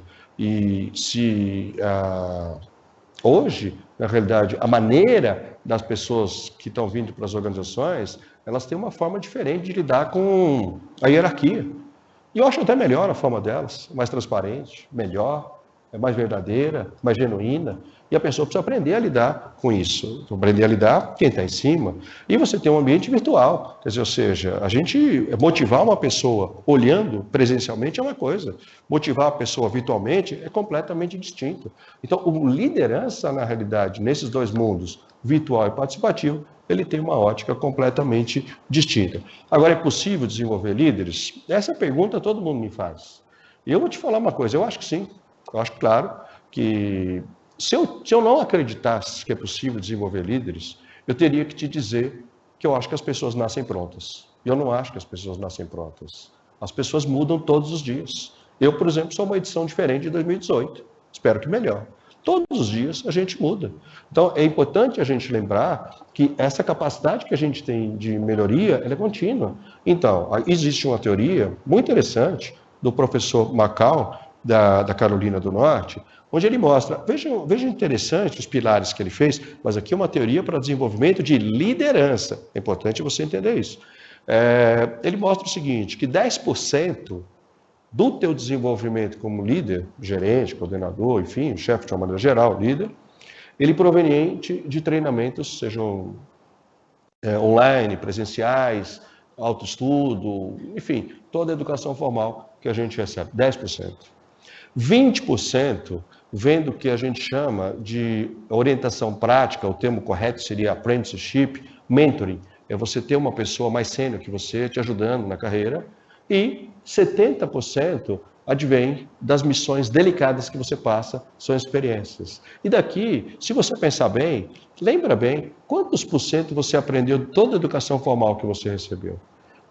hoje, na realidade, a maneira das pessoas que estão vindo para as organizações, elas têm uma forma diferente de lidar com a hierarquia. E eu acho até melhor a forma delas, mais transparente, melhor, mais verdadeira, mais genuína. E a pessoa precisa aprender a lidar com isso, aprender a lidar quem está em cima. E você tem um ambiente virtual, quer dizer, ou seja, a gente motivar uma pessoa olhando presencialmente é uma coisa, motivar a pessoa virtualmente é completamente distinto. Então, o liderança, na realidade, nesses dois mundos, virtual e participativo, ele tem uma ótica completamente distinta. Agora, é possível desenvolver líderes? Essa pergunta todo mundo me faz. E eu vou te falar uma coisa, eu acho que sim, eu acho claro que se eu não acreditasse que é possível desenvolver líderes, eu teria que te dizer que eu acho que as pessoas nascem prontas. Eu não acho que as pessoas nascem prontas. As pessoas mudam todos os dias. Eu, por exemplo, sou uma edição diferente de 2018. Espero que melhor. Todos os dias a gente muda. Então, é importante a gente lembrar que essa capacidade que a gente tem de melhoria, ela é contínua. Então, existe uma teoria muito interessante do professor Macau, da Carolina do Norte, onde ele mostra, veja interessante os pilares que ele fez, mas aqui é uma teoria para desenvolvimento de liderança. É importante você entender isso. Ele mostra o seguinte, que 10% do teu desenvolvimento como líder, gerente, coordenador, enfim, chefe de uma maneira geral, líder, ele é proveniente de treinamentos, sejam online, presenciais, autoestudo, enfim, toda a educação formal que a gente recebe, 10%. 20% vem do que a gente chama de orientação prática, o termo correto seria apprenticeship, mentoring, é você ter uma pessoa mais sênior que você te ajudando na carreira, e 70% advém das missões delicadas que você passa, são experiências. E daqui, se você pensar bem, lembra bem, quantos por cento você aprendeu de toda a educação formal que você recebeu?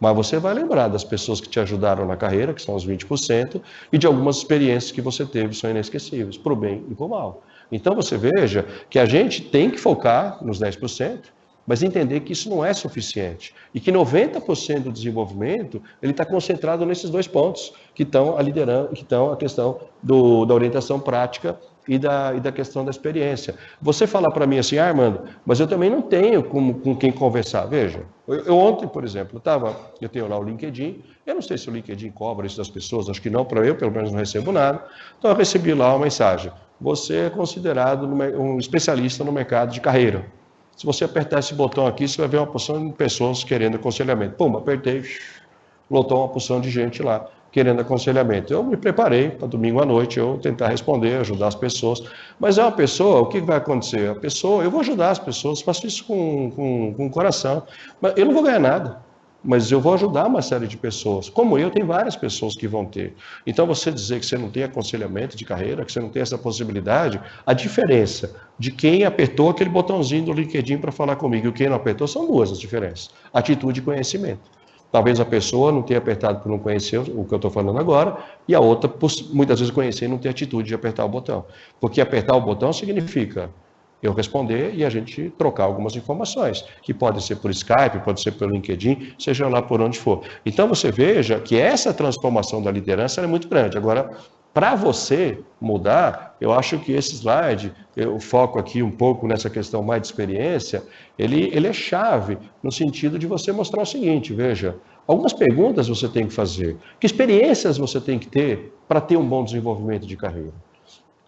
Mas você vai lembrar das pessoas que te ajudaram na carreira, que são os 20%, e de algumas experiências que você teve, são inesquecíveis, para o bem e para o mal. Então você veja que a gente tem que focar nos 10%, mas entender que isso não é suficiente. E que 90% do desenvolvimento, ele está concentrado nesses dois pontos, que estão a liderança, que estão a questão da orientação prática e da questão da experiência. Você fala para mim assim, Armando, mas eu também não tenho com quem conversar. Veja, eu ontem, por exemplo, eu tenho lá o LinkedIn, eu não sei se o LinkedIn cobra isso das pessoas, acho que não, para eu, pelo menos não recebo nada. Então eu recebi lá uma mensagem, você é considerado um especialista no mercado de carreira. Se você apertar esse botão aqui, você vai ver uma porção de pessoas querendo aconselhamento. Pum, apertei, lotou uma porção de gente lá querendo aconselhamento. Eu me preparei para domingo à noite eu tentar responder, ajudar as pessoas. Mas é uma pessoa, o que vai acontecer? A pessoa, eu vou ajudar as pessoas, faço isso com o coração. Mas eu não vou ganhar nada, mas eu vou ajudar uma série de pessoas. Como eu, tem várias pessoas que vão ter. Então, você dizer que você não tem aconselhamento de carreira, que você não tem essa possibilidade, a diferença de quem apertou aquele botãozinho do LinkedIn para falar comigo e quem não apertou são duas as diferenças. Atitude e conhecimento. Talvez a pessoa não tenha apertado por não conhecer o que eu estou falando agora, e a outra, muitas vezes, conhecer e não ter atitude de apertar o botão. Porque apertar o botão significa eu responder e a gente trocar algumas informações, que pode ser por Skype, pode ser pelo LinkedIn, seja lá por onde for. Então você veja que essa transformação da liderança é muito grande. Agora, para você mudar, eu acho que esse slide, eu foco aqui um pouco nessa questão mais de experiência, ele é chave no sentido de você mostrar o seguinte, veja, algumas perguntas você tem que fazer. Que experiências você tem que ter para ter um bom desenvolvimento de carreira?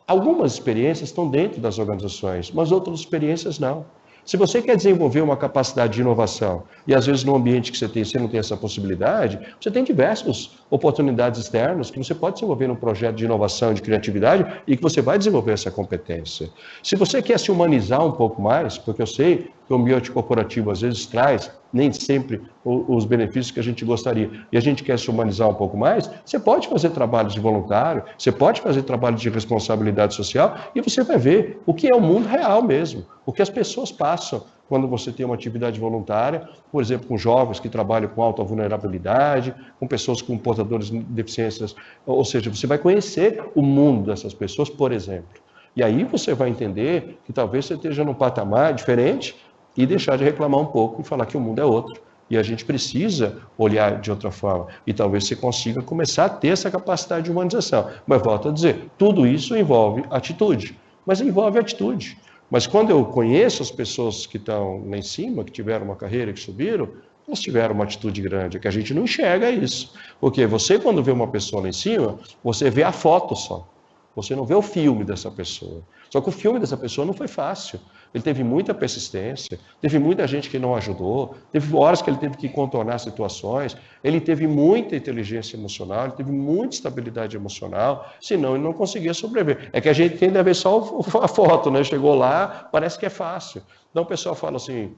Algumas experiências estão dentro das organizações, mas outras experiências não. Se você quer desenvolver uma capacidade de inovação, e às vezes no ambiente que você não tem essa possibilidade, você tem diversas oportunidades externas que você pode desenvolver num projeto de inovação, de criatividade, e que você vai desenvolver essa competência. Se você quer se humanizar um pouco mais, porque eu sei que o ambiente corporativo às vezes traz nem sempre os benefícios que a gente gostaria, e a gente quer se humanizar um pouco mais, você pode fazer trabalhos de voluntário, você pode fazer trabalho de responsabilidade social, e você vai ver o que é o mundo real mesmo, o que as pessoas passam quando você tem uma atividade voluntária, por exemplo, com jovens que trabalham com alta vulnerabilidade, com pessoas com portadores de deficiências, ou seja, você vai conhecer o mundo dessas pessoas, por exemplo. E aí você vai entender que talvez você esteja num patamar diferente, e deixar de reclamar um pouco e falar que o mundo é outro. E a gente precisa olhar de outra forma. E talvez você consiga começar a ter essa capacidade de humanização. Mas volto a dizer, tudo isso envolve atitude. Mas envolve atitude. Mas quando eu conheço as pessoas que estão lá em cima, que tiveram uma carreira, que subiram, elas tiveram uma atitude grande, é que a gente não enxerga isso. Porque você, quando vê uma pessoa lá em cima, você vê a foto só. Você não vê o filme dessa pessoa. Só que o filme dessa pessoa não foi fácil. Ele teve muita persistência, teve muita gente que não ajudou, teve horas que ele teve que contornar situações, ele teve muita inteligência emocional, ele teve muita estabilidade emocional, senão ele não conseguia sobreviver. É que a gente tende a ver só a foto, né? Chegou lá, parece que é fácil. Então o pessoal fala assim,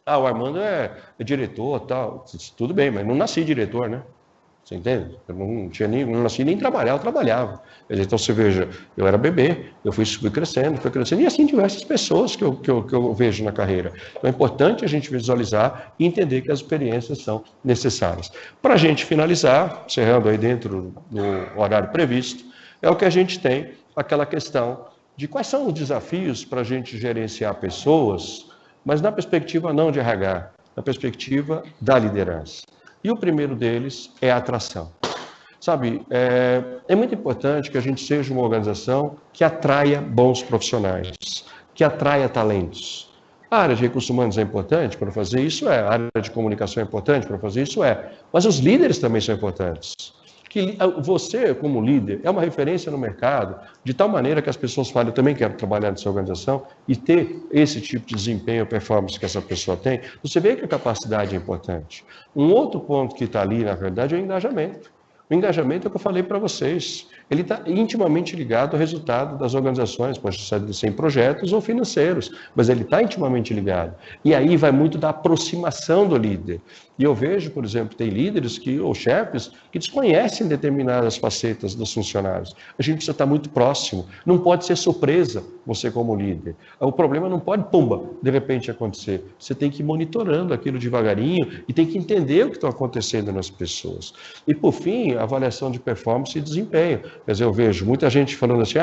o Armando é diretor, tal. Tudo bem, mas não nasci diretor, né? Você entende? Eu não nasci nem trabalhar, eu trabalhava. Então você veja, eu era bebê, eu fui crescendo, e assim diversas pessoas que eu vejo na carreira. Então é importante a gente visualizar e entender que as experiências são necessárias. Para a gente finalizar, encerrando aí dentro do horário previsto, é o que a gente tem, aquela questão de quais são os desafios para a gente gerenciar pessoas, mas na perspectiva não de RH, na perspectiva da liderança. E o primeiro deles é a atração. Sabe, é muito importante que a gente seja uma organização que atraia bons profissionais, que atraia talentos. A área de recursos humanos é importante para fazer isso? É. A área de comunicação é importante para fazer isso? É. Mas os líderes também são importantes. Que você, como líder, é uma referência no mercado, de tal maneira que as pessoas falam, eu também quero trabalhar nessa organização e ter esse tipo de desempenho, performance que essa pessoa tem. Você vê que a capacidade é importante. Um outro ponto que está ali, na verdade, é o engajamento. O engajamento é o que eu falei para vocês. Ele está intimamente ligado ao resultado das organizações, pode ser em projetos ou financeiros, mas ele está intimamente ligado. E aí vai muito da aproximação do líder. E eu vejo, por exemplo, tem líderes ou chefes que desconhecem determinadas facetas dos funcionários. A gente precisa estar muito próximo. Não pode ser surpresa você como líder. O problema não pode, pumba, de repente acontecer. Você tem que ir monitorando aquilo devagarinho e tem que entender o que está acontecendo nas pessoas. E, por fim, a avaliação de performance e desempenho. Quer dizer, eu vejo muita gente falando assim,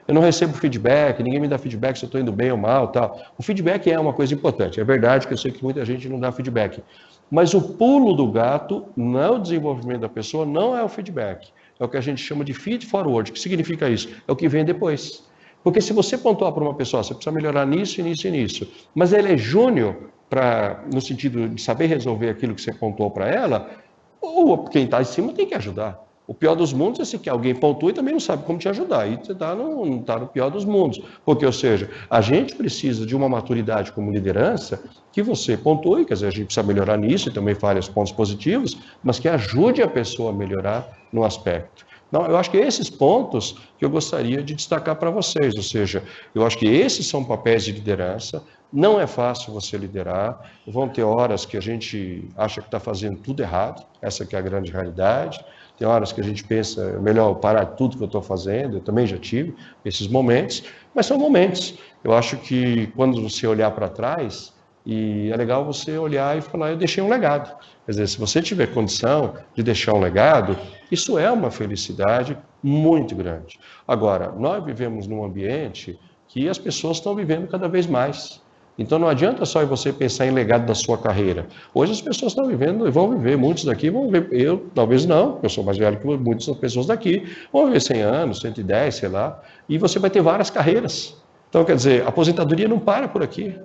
eu não recebo feedback, ninguém me dá feedback se eu estou indo bem ou mal, tal. O feedback é uma coisa importante. É verdade que eu sei que muita gente não dá feedback. Mas o pulo do gato no desenvolvimento da pessoa não é o feedback. É o que a gente chama de feed forward. O que significa isso? É o que vem depois. Porque se você pontuar para uma pessoa, você precisa melhorar nisso, nisso e nisso, mas ela é júnior no sentido de saber resolver aquilo que você pontuou para ela, ou quem está em cima tem que ajudar. O pior dos mundos é se que alguém pontua e também não sabe como te ajudar. Aí você não está no pior dos mundos. Porque, ou seja, a gente precisa de uma maturidade como liderança que você pontue, quer dizer, a gente precisa melhorar nisso e também fale os pontos positivos, mas que ajude a pessoa a melhorar no aspecto. Então, eu acho que esses pontos que eu gostaria de destacar para vocês, ou seja, eu acho que esses são papéis de liderança, não é fácil você liderar, vão ter horas que a gente acha que está fazendo tudo errado, essa que é a grande realidade, tem horas que a gente pensa, é melhor parar tudo que eu estou fazendo, eu também já tive esses momentos, mas são momentos. Eu acho que quando você olhar para trás, E é legal você olhar e falar, eu deixei um legado. Quer dizer, se você tiver condição de deixar um legado, isso é uma felicidade muito grande. Agora, nós vivemos num ambiente que as pessoas estão vivendo cada vez mais. Então não adianta só você pensar em legado da sua carreira. Hoje as pessoas estão vivendo e vão viver, muitos daqui vão viver, eu talvez não, eu sou mais velho que muitas pessoas daqui, vão viver 100 anos, 110, sei lá, e você vai ter várias carreiras. Então, quer dizer, a aposentadoria não para por aqui,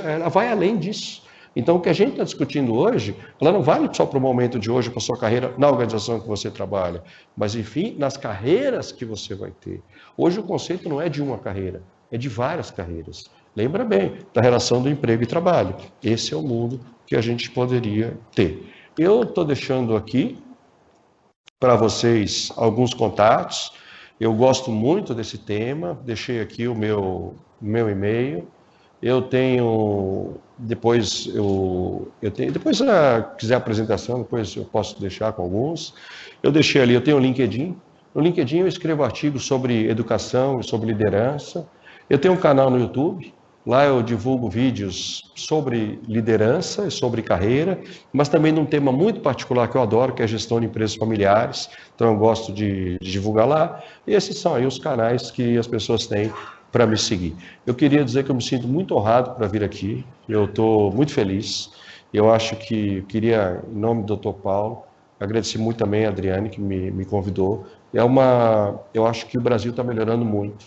ela vai além disso. Então, o que a gente está discutindo hoje, ela não vale só para o momento de hoje, para a sua carreira na organização que você trabalha, mas, enfim, nas carreiras que você vai ter. Hoje o conceito não é de uma carreira, é de várias carreiras. Lembra bem da relação do emprego e trabalho. Esse é o mundo que a gente poderia ter. Eu estou deixando aqui para vocês alguns contatos. Eu gosto muito desse tema, deixei aqui o meu e-mail. Eu tenho, depois, se quiser a apresentação, depois eu posso deixar com alguns. Eu deixei ali, eu tenho o LinkedIn. No LinkedIn eu escrevo artigos sobre educação e sobre liderança. Eu tenho um canal no YouTube, lá eu divulgo vídeos sobre liderança e sobre carreira, mas também num tema muito particular que eu adoro, que é a gestão de empresas familiares. Então eu gosto de divulgar lá. E esses são aí os canais que as pessoas têm para me seguir. Eu queria dizer que eu me sinto muito honrado para vir aqui, eu estou muito feliz. Eu acho que queria, em nome do Dr. Paulo, agradecer muito também a Adriane, que me convidou. Eu acho que o Brasil está melhorando muito.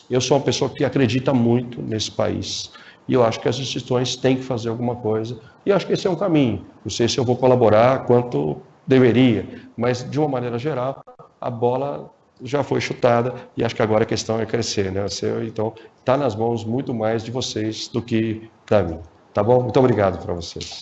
Eu sou uma pessoa que acredita muito nesse país. E eu acho que as instituições têm que fazer alguma coisa. E acho que esse é um caminho. Não sei se eu vou colaborar quanto deveria, mas, de uma maneira geral, a bola já foi chutada e acho que agora a questão é crescer, né? Então, está nas mãos muito mais de vocês do que da mim. Tá bom? Muito obrigado para vocês.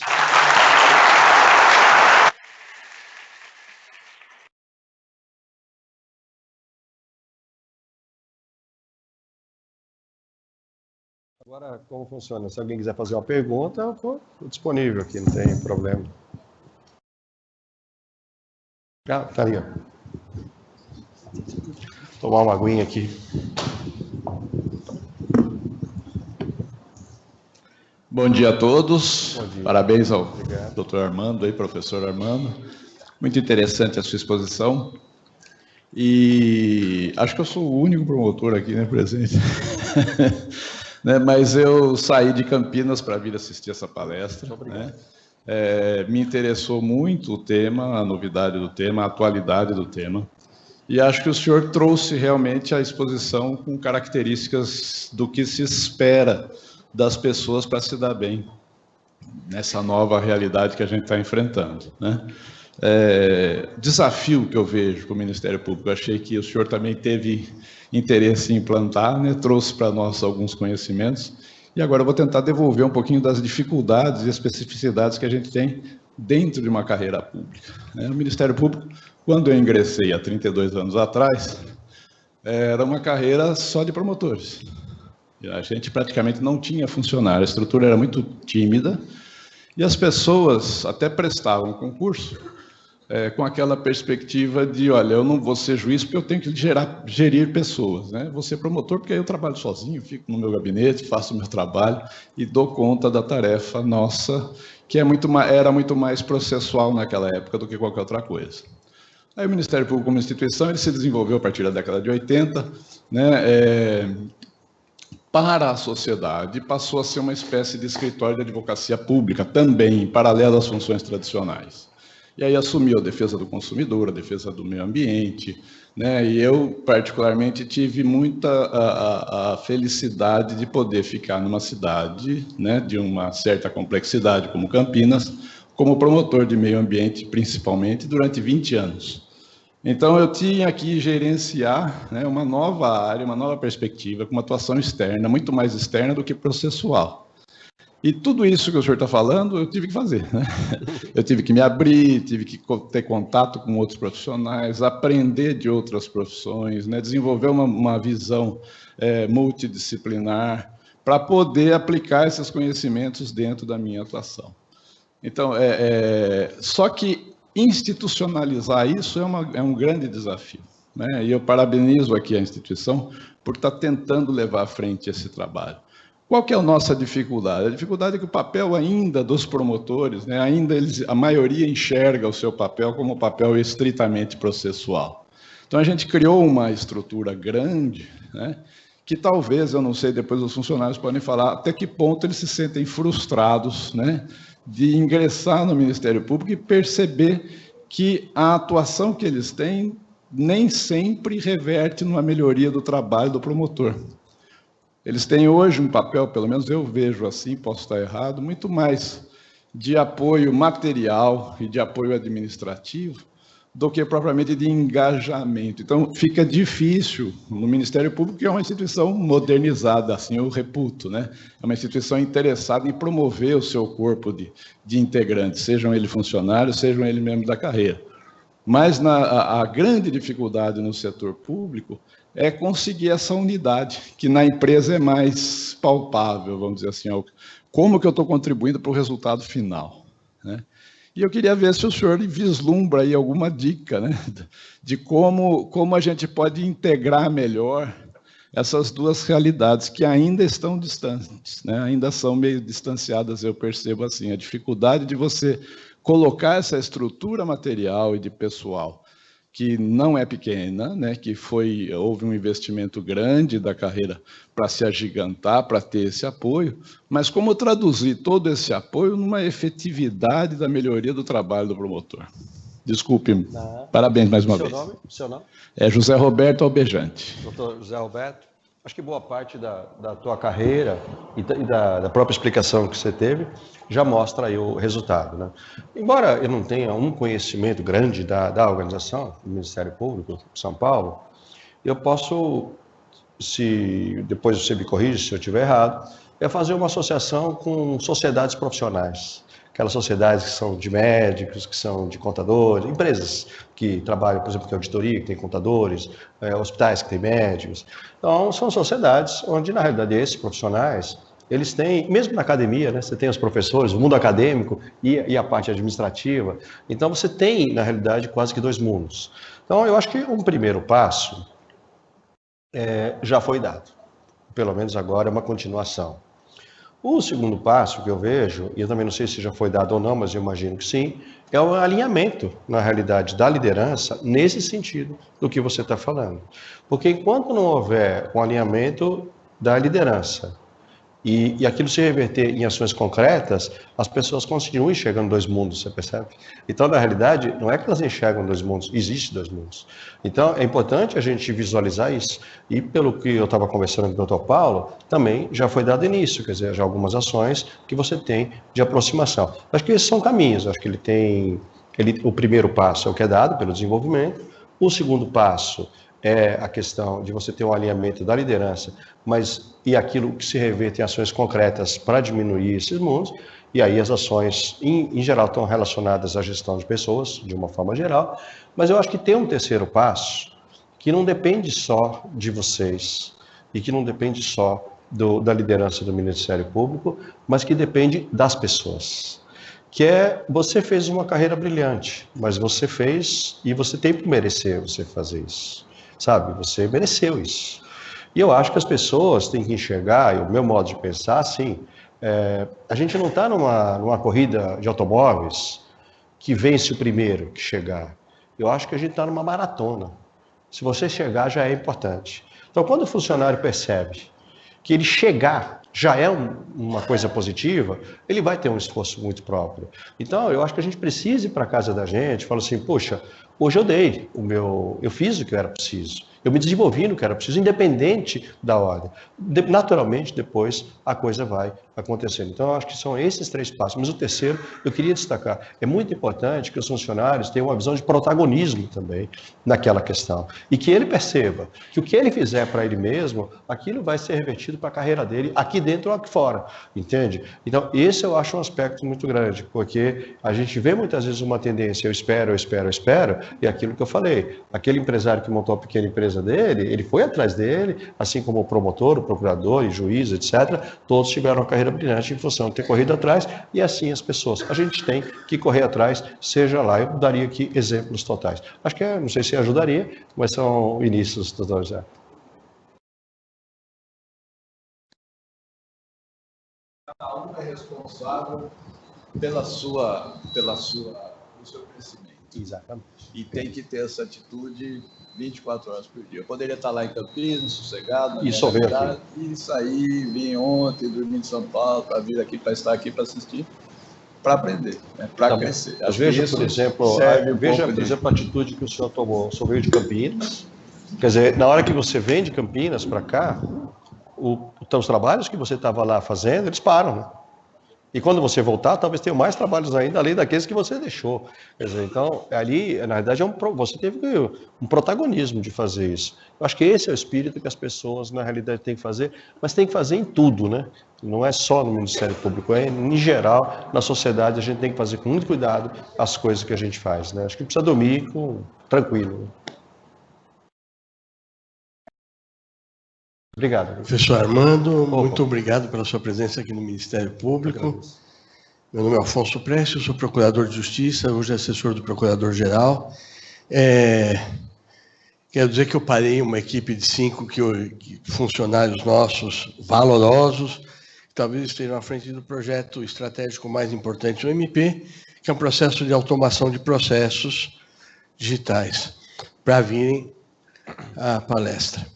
Agora, como funciona? Se alguém quiser fazer uma pergunta, eu estou disponível aqui, não tem problema. Ah, tá ali, ó. Tomar uma aguinha aqui. Bom dia a todos. Bom dia. Parabéns ao Dr. Armando, aí, professor Armando. Muito interessante a sua exposição. E acho que eu sou o único promotor aqui, né, presente. Né, mas eu saí de Campinas para vir assistir essa palestra. Né? Me interessou muito o tema, a novidade do tema, a atualidade do tema. E acho que o senhor trouxe realmente a exposição com características do que se espera das pessoas para se dar bem nessa nova realidade que a gente está enfrentando. Né? Desafio que eu vejo com o Ministério Público, eu achei que o senhor também teve interesse em implantar, né? Trouxe para nós alguns conhecimentos, e agora eu vou tentar devolver um pouquinho das dificuldades e especificidades que a gente tem dentro de uma carreira pública. Né? O Ministério Público, quando eu ingressei há 32 anos atrás, era uma carreira só de promotores. A gente praticamente não tinha funcionário, a estrutura era muito tímida, e as pessoas até prestavam concurso com aquela perspectiva de, olha, eu não vou ser juiz porque eu tenho que gerir pessoas, né? Vou ser promotor porque aí eu trabalho sozinho, fico no meu gabinete, faço o meu trabalho e dou conta da tarefa nossa, que era muito mais processual naquela época do que qualquer outra coisa. Aí o Ministério Público como instituição, ele se desenvolveu a partir da década de 80, né? Para a sociedade, passou a ser uma espécie de escritório de advocacia pública, também, em paralelo às funções tradicionais. E aí assumiu a defesa do consumidor, a defesa do meio ambiente, né? E eu, particularmente, tive muita a felicidade de poder ficar numa cidade, né, de uma certa complexidade, como Campinas, como promotor de meio ambiente, principalmente, durante 20 anos. Então, eu tinha que gerenciar, né, uma nova área, uma nova perspectiva, com uma atuação externa, muito mais externa do que processual. E tudo isso que o senhor está falando, eu tive que fazer. Né? Eu tive que me abrir, tive que ter contato com outros profissionais, aprender de outras profissões, né? Desenvolver uma visão multidisciplinar para poder aplicar esses conhecimentos dentro da minha atuação. Então, só que institucionalizar isso é um grande desafio. Né? E eu parabenizo aqui a instituição por estar tentando levar à frente esse trabalho. Qual que é a nossa dificuldade? A dificuldade é que o papel ainda dos promotores, né, ainda a maioria enxerga o seu papel como um papel estritamente processual. Então, a gente criou uma estrutura grande, né, que talvez, eu não sei, depois os funcionários podem falar até que ponto eles se sentem frustrados, né, de ingressar no Ministério Público e perceber que a atuação que eles têm nem sempre reverte numa melhoria do trabalho do promotor. Eles têm hoje um papel, pelo menos eu vejo assim, posso estar errado, muito mais de apoio material e de apoio administrativo do que propriamente de engajamento. Então, fica difícil no Ministério Público, que é uma instituição modernizada, assim eu reputo, né? É uma instituição interessada em promover o seu corpo de integrantes, sejam eles funcionários, sejam eles membros da carreira. Mas a grande dificuldade no setor público é conseguir essa unidade, que na empresa é mais palpável, vamos dizer assim, como que eu estou contribuindo para o resultado final, né? E eu queria ver se o senhor vislumbra aí alguma dica, né, de como a gente pode integrar melhor essas duas realidades que ainda estão distantes, né, ainda são meio distanciadas, eu percebo assim, a dificuldade de você colocar essa estrutura material e de pessoal, que não é pequena, né, que houve um investimento grande da carreira para se agigantar, para ter esse apoio, mas como traduzir todo esse apoio numa efetividade da melhoria do trabalho do promotor? Desculpe, parabéns mais uma vez. Seu nome? É José Roberto Albejante. Doutor José Roberto, acho que boa parte da tua carreira e da própria explicação que você teve já mostra aí o resultado, né? Embora eu não tenha um conhecimento grande da organização, do Ministério Público de São Paulo, eu posso, se depois você me corrige se eu estiver errado, é fazer uma associação com sociedades profissionais. Aquelas sociedades que são de médicos, que são de contadores, empresas que trabalham, por exemplo, que tem auditoria, que tem contadores, hospitais que tem médicos. Então, são sociedades onde, na realidade, esses profissionais, eles têm, mesmo na academia, né, você tem os professores, o mundo acadêmico e a parte administrativa. Então, você tem, na realidade, quase que dois mundos. Então, eu acho que um primeiro passo já foi dado. Pelo menos agora é uma continuação. O segundo passo que eu vejo, e eu também não sei se já foi dado ou não, mas eu imagino que sim, é o alinhamento, na realidade, da liderança nesse sentido do que você está falando. Porque enquanto não houver um alinhamento da liderança e aquilo se reverter em ações concretas, as pessoas continuam enxergando dois mundos, você percebe? Então, na realidade, não é que elas enxergam dois mundos, existem dois mundos. Então, é importante a gente visualizar isso. E pelo que eu estava conversando com o Dr. Paulo, também já foi dado início, quer dizer, já algumas ações que você tem de aproximação. Acho que esses são caminhos, acho que o primeiro passo é o que é dado pelo desenvolvimento, o segundo passo é a questão de você ter um alinhamento da liderança, e aquilo que se reverte em ações concretas para diminuir esses mundos, e aí as ações, em geral, estão relacionadas à gestão de pessoas, de uma forma geral, mas eu acho que tem um terceiro passo, que não depende só de vocês, e que não depende só da liderança do Ministério Público, mas que depende das pessoas. Que você fez uma carreira brilhante, mas você fez, e você tem que merecer você fazer isso. Sabe, você mereceu isso. E eu acho que as pessoas têm que enxergar, e o meu modo de pensar, assim, a gente não está numa corrida de automóveis que vence o primeiro que chegar. Eu acho que a gente está numa maratona. Se você chegar, já é importante. Então, quando o funcionário percebe que ele chegar já é uma coisa positiva, ele vai ter um esforço muito próprio. Então, eu acho que a gente precisa ir para a casa da gente, falar assim, poxa, hoje eu fiz o que era preciso, eu me desenvolvi no que era preciso, independente da ordem. Naturalmente, depois, a coisa vai acontecendo. Então, eu acho que são esses três passos. Mas o terceiro, eu queria destacar, é muito importante que os funcionários tenham uma visão de protagonismo também naquela questão. E que ele perceba que o que ele fizer para ele mesmo, aquilo vai ser revertido para a carreira dele, aqui dentro ou aqui fora, entende? Então, esse eu acho um aspecto muito grande, porque a gente vê muitas vezes uma tendência, eu espero, e aquilo que eu falei, aquele empresário que montou a pequena empresa dele, ele foi atrás dele, assim como o promotor, o procurador e juiz, etc., todos tiveram uma carreira brilhante em função de ter corrido atrás, e assim as pessoas. A gente tem que correr atrás, seja lá, eu daria aqui exemplos totais. Acho que, não sei se ajudaria, mas são inícios, doutor José. um é responsável pelo seu crescimento. Exatamente. E tem que ter essa atitude 24 horas por dia. Eu poderia estar lá em Campinas, sossegado, E só ver aqui. e sair, vim ontem, dormir em São Paulo, para vir aqui, para estar aqui, para assistir, para aprender, né, para crescer. Eu vejo, por exemplo, a atitude que o senhor tomou. O senhor veio de Campinas. Quer dizer, na hora que você vem de Campinas para cá, os trabalhos que você estava lá fazendo, eles param, né? E quando você voltar, talvez tenha mais trabalhos ainda, além daqueles que você deixou. Quer dizer, então, ali, na verdade, você teve um protagonismo de fazer isso. Eu acho que esse é o espírito que as pessoas, na realidade, têm que fazer, mas tem que fazer em tudo, né? Não é só no Ministério Público, é em geral, na sociedade, a gente tem que fazer com muito cuidado as coisas que a gente faz, né? Acho que precisa dormir tranquilo, né? Obrigado. Professor Armando, muito obrigado pela sua presença aqui no Ministério Público. Meu nome é Alfonso Prestes, eu sou procurador de Justiça, hoje assessor do Procurador-Geral. Quero dizer que eu parei uma equipe de 5 funcionários nossos valorosos, que talvez estejam à frente do projeto estratégico mais importante do MP, que é um processo de automação de processos digitais, para virem à palestra.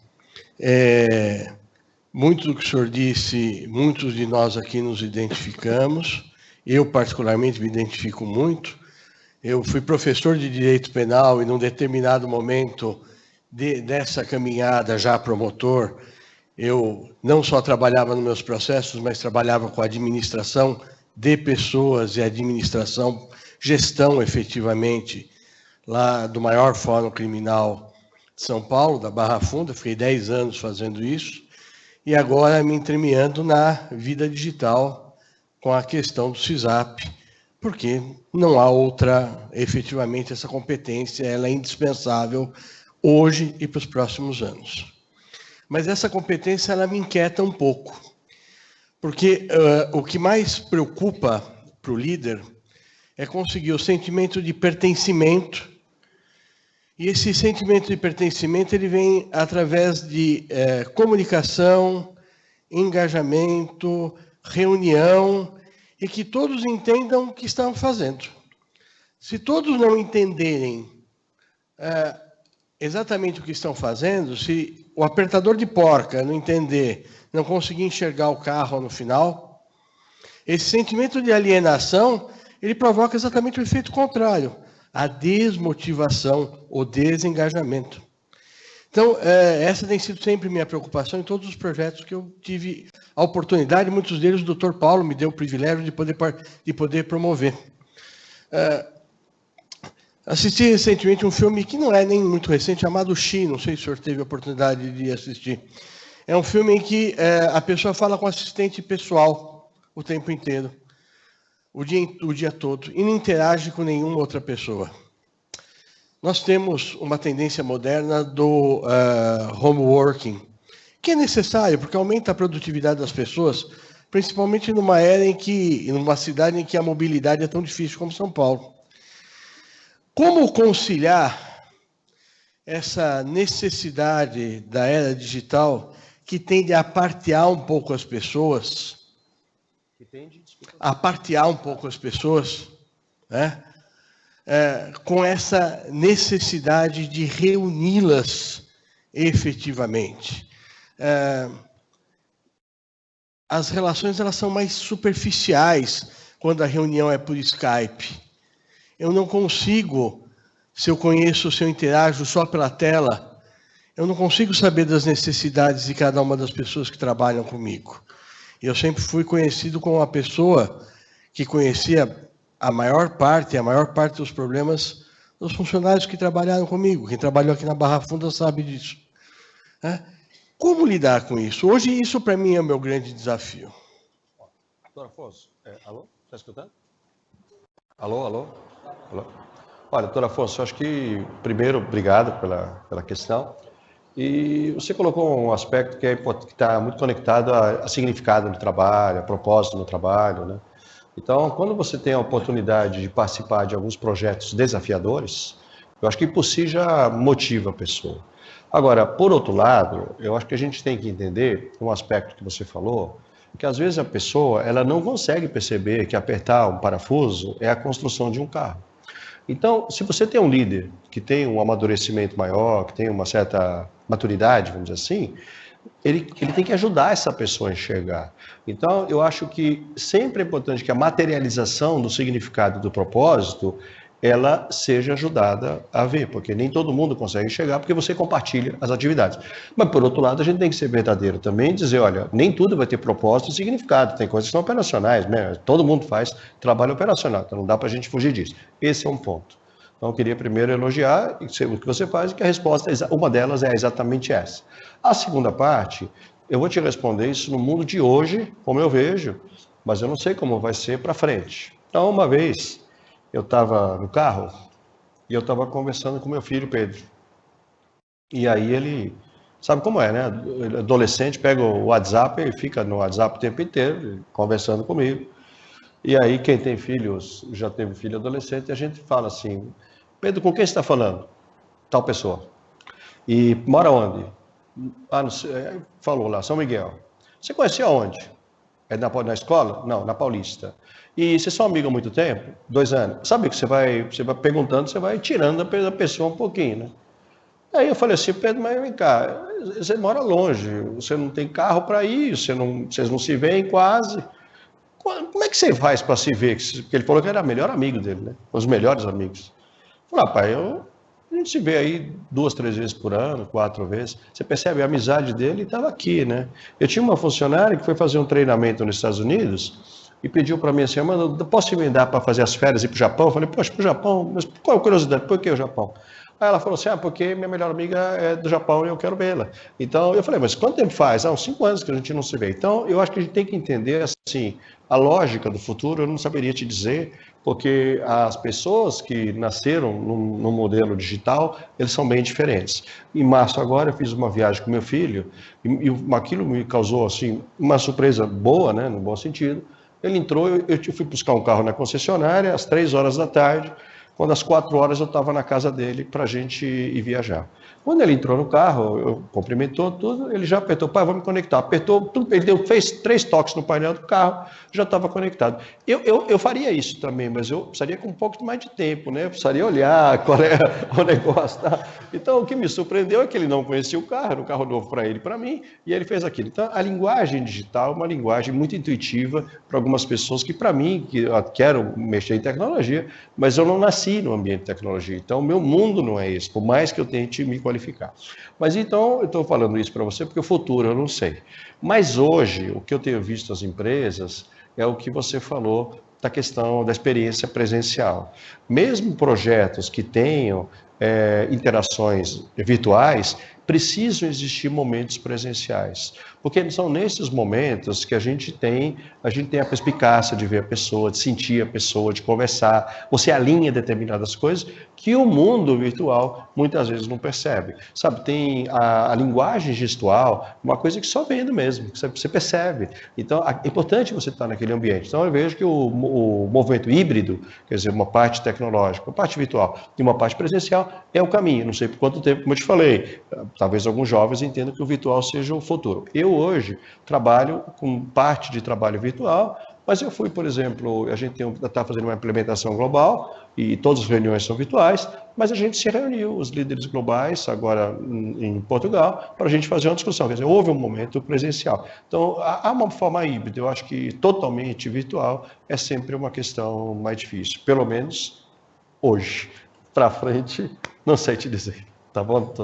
Muito do que o senhor disse, muitos de nós aqui nos identificamos. Eu, particularmente, me identifico muito. Eu fui professor de Direito Penal e, num determinado momento dessa caminhada já promotor, eu não só trabalhava nos meus processos, mas trabalhava com a administração de pessoas e administração, gestão, efetivamente, lá do maior fórum criminal de São Paulo, da Barra Funda. Fiquei 10 anos fazendo isso, e agora me entremeando na vida digital com a questão do CISAP, porque não há outra, efetivamente, essa competência, ela é indispensável hoje e para os próximos anos. Mas essa competência, ela me inquieta um pouco, porque o que mais preocupa para o líder é conseguir o sentimento de pertencimento. E esse sentimento de pertencimento, ele vem através de comunicação, engajamento, reunião, e que todos entendam o que estão fazendo. Se todos não entenderem exatamente o que estão fazendo, se o apertador de porca não entender, não conseguir enxergar o carro no final, esse sentimento de alienação, ele provoca exatamente o efeito contrário, a desmotivação, o desengajamento. Então, essa tem sido sempre minha preocupação em todos os projetos que eu tive a oportunidade, muitos deles o Dr. Paulo me deu o privilégio de poder promover. Assisti recentemente um filme que não é nem muito recente, chamado Xi, não sei se o senhor teve a oportunidade de assistir. É um filme em que a pessoa fala com o assistente pessoal o tempo inteiro, o dia todo, e não interage com nenhuma outra pessoa. Nós temos uma tendência moderna do home working, que é necessário, porque aumenta a produtividade das pessoas, principalmente numa numa cidade em que a mobilidade é tão difícil como São Paulo. Como conciliar essa necessidade da era digital que tende a apartear um pouco as pessoas, né? Com essa necessidade de reuni-las efetivamente. As relações, elas são mais superficiais quando a reunião é por Skype. Eu não consigo, se eu conheço, se eu interajo só pela tela, eu não consigo saber das necessidades de cada uma das pessoas que trabalham comigo. Eu sempre fui conhecido como uma pessoa que conhecia a maior parte dos problemas dos funcionários que trabalharam comigo. Quem trabalhou aqui na Barra Funda sabe disso. Como lidar com isso? Hoje, isso para mim é o meu grande desafio. Doutor Afonso, alô? Está escutando? Alô? Olha, doutor Afonso, eu acho que, primeiro, obrigado pela questão. E você colocou um aspecto que está muito conectado a significado do trabalho, a propósito do trabalho, né? Então, quando você tem a oportunidade de participar de alguns projetos desafiadores, eu acho que por si já motiva a pessoa. Agora, por outro lado, eu acho que a gente tem que entender um aspecto que você falou, que às vezes a pessoa ela não consegue perceber que apertar um parafuso é a construção de um carro. Então, se você tem um líder que tem um amadurecimento maior, que tem uma certa maturidade, vamos dizer assim, ele tem que ajudar essa pessoa a enxergar. Então, eu acho que sempre é importante que a materialização do significado do propósito ela seja ajudada a ver, porque nem todo mundo consegue enxergar, porque você compartilha as atividades. Mas, por outro lado, a gente tem que ser verdadeiro também e dizer, olha, nem tudo vai ter propósito e significado, tem coisas que são operacionais, né? Todo mundo faz trabalho operacional, então não dá para a gente fugir disso. Esse é um ponto. Então, eu queria primeiro elogiar o que você faz e que a resposta, uma delas é exatamente essa. A segunda parte, eu vou te responder isso no mundo de hoje, como eu vejo, mas eu não sei como vai ser para frente. Então, uma vez, eu estava no carro e eu estava conversando com meu filho, Pedro. E aí ele, sabe como é, né? Adolescente pega o WhatsApp e fica no WhatsApp o tempo inteiro, conversando comigo. E aí quem tem filhos, já teve filho adolescente, a gente fala assim, Pedro, com quem você está falando? Tal pessoa. E mora onde? Ah, não sei, falou lá, São Miguel. Você conhecia onde? É na escola? Não, na Paulista. E vocês são amigos há muito tempo? 2 anos. Sabe que você vai perguntando, você vai tirando da pessoa um pouquinho, né? Aí eu falei assim, Pedro, mas vem cá, você mora longe, você não tem carro para ir, vocês não se veem quase. Como é que você faz para se ver? Porque ele falou que era o melhor amigo dele, né? Os melhores amigos. Eu falei, rapaz, a gente se vê aí 2, 3 vezes por ano, 4 vezes. Você percebe, a amizade dele estava aqui, né? Eu tinha uma funcionária que foi fazer um treinamento nos Estados Unidos e pediu para mim assim, mano, posso emendar para fazer as férias e ir para o Japão? Eu falei, poxa, para o Japão? Mas qual a curiosidade? Por que o Japão? Aí ela falou assim, porque minha melhor amiga é do Japão e eu quero vê-la. Então, eu falei, mas quanto tempo faz? Uns 5 anos que a gente não se vê. Então, eu acho que a gente tem que entender, assim, a lógica do futuro, eu não saberia te dizer, porque as pessoas que nasceram no modelo digital, eles são bem diferentes. Em março agora, eu fiz uma viagem com meu filho, e aquilo me causou, assim, uma surpresa boa, né, no bom sentido. Ele entrou, eu fui buscar um carro na concessionária, às 3 horas da tarde, quando às 4 horas eu estava na casa dele para a gente ir viajar. Quando ele entrou no carro, eu cumprimentou tudo, ele já apertou, pai, vamos me conectar. Apertou, tudo, ele fez 3 toques no painel do carro, já estava conectado. Eu faria isso também, mas eu precisaria com um pouco mais de tempo, né? Eu precisaria olhar qual é o negócio. Tá? Então, o que me surpreendeu é que ele não conhecia o carro, era um carro novo para ele e para mim, e ele fez aquilo. Então, a linguagem digital é uma linguagem muito intuitiva para algumas pessoas que, para mim, que quero mexer em tecnologia, mas eu não nasci no ambiente de tecnologia. Então, o meu mundo não é esse, por mais que eu tente me qualificar. Mas então, eu estou falando isso para você porque o futuro eu não sei. Mas hoje, o que eu tenho visto nas empresas é o que você falou da questão da experiência presencial. Mesmo projetos que tenham interações virtuais, precisam existir momentos presenciais. Porque são nesses momentos que a gente tem a perspicácia de ver a pessoa, de sentir a pessoa, de conversar. Você alinha determinadas coisas que o mundo virtual muitas vezes não percebe. Sabe, tem a linguagem gestual, uma coisa que só vendo mesmo, que você percebe. Então, é importante você estar naquele ambiente. Então, eu vejo que o movimento híbrido, quer dizer, uma parte tecnológica, uma parte virtual e uma parte presencial, é o caminho. Não sei por quanto tempo, como eu te falei, talvez alguns jovens entendam que o virtual seja o futuro. Eu hoje trabalho com parte de trabalho virtual, mas eu fui, por exemplo, a gente está fazendo uma implementação global e todas as reuniões são virtuais, mas a gente se reuniu, os líderes globais, agora em Portugal, para a gente fazer uma discussão. Quer dizer, houve um momento presencial. Então, há uma forma híbrida. Eu acho que totalmente virtual é sempre uma questão mais difícil, pelo menos hoje. Para frente, não sei te dizer. Tá bom?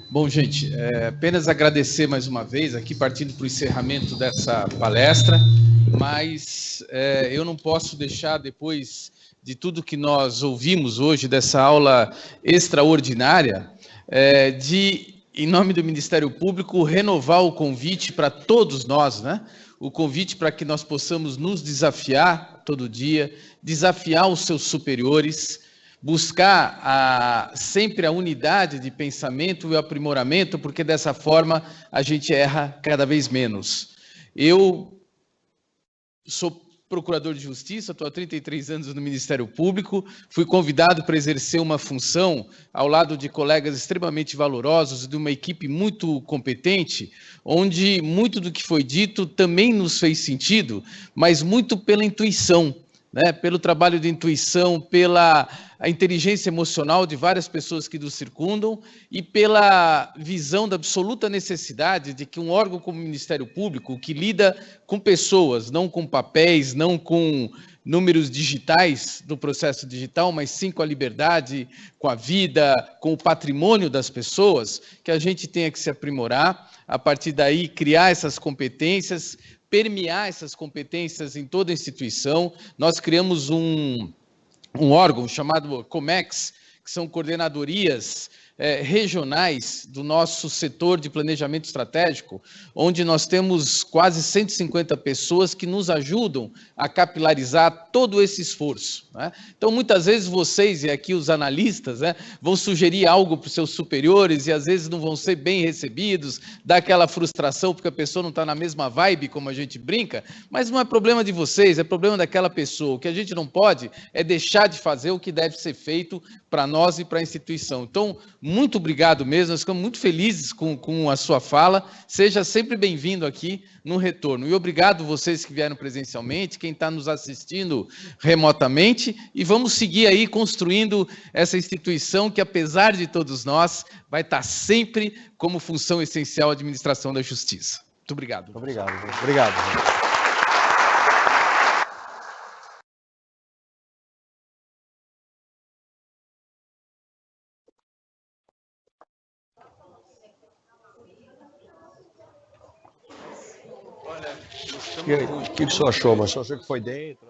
Bom, gente, apenas agradecer mais uma vez, aqui partindo para o encerramento dessa palestra, mas eu não posso deixar, depois de tudo que nós ouvimos hoje, dessa aula extraordinária, em nome do Ministério Público, renovar o convite para todos nós, né? O convite para que nós possamos nos desafiar todo dia, desafiar os seus superiores, buscar sempre a unidade de pensamento e o aprimoramento, porque dessa forma a gente erra cada vez menos. Eu sou procurador de justiça, estou há 33 anos no Ministério Público, fui convidado para exercer uma função ao lado de colegas extremamente valorosos e de uma equipe muito competente, onde muito do que foi dito também nos fez sentido, mas muito pela intuição, né? Pelo trabalho de intuição, pela a inteligência emocional de várias pessoas que nos circundam e pela visão da absoluta necessidade de que um órgão como o Ministério Público, que lida com pessoas, não com papéis, não com números digitais do processo digital, mas sim com a liberdade, com a vida, com o patrimônio das pessoas, que a gente tenha que se aprimorar, a partir daí criar essas competências, permear essas competências em toda a instituição. Nós criamos um órgão chamado Comex, que são coordenadorias regionais do nosso setor de planejamento estratégico, onde nós temos quase 150 pessoas que nos ajudam a capilarizar todo esse esforço, né? Então, muitas vezes vocês, e aqui os analistas, né, vão sugerir algo para os seus superiores e às vezes não vão ser bem recebidos, dá aquela frustração porque a pessoa não está na mesma vibe, como a gente brinca, mas não é problema de vocês, é problema daquela pessoa. O que a gente não pode é deixar de fazer o que deve ser feito para nós e para a instituição. Então, muito obrigado mesmo, nós ficamos muito felizes com a sua fala, seja sempre bem-vindo aqui no retorno. E obrigado vocês que vieram presencialmente, quem está nos assistindo remotamente, e vamos seguir aí construindo essa instituição que, apesar de todos nós, vai estar sempre como função essencial a administração da justiça. Muito obrigado. Obrigado. Obrigado. O que o senhor achou? Mas o senhor achou que foi dentro?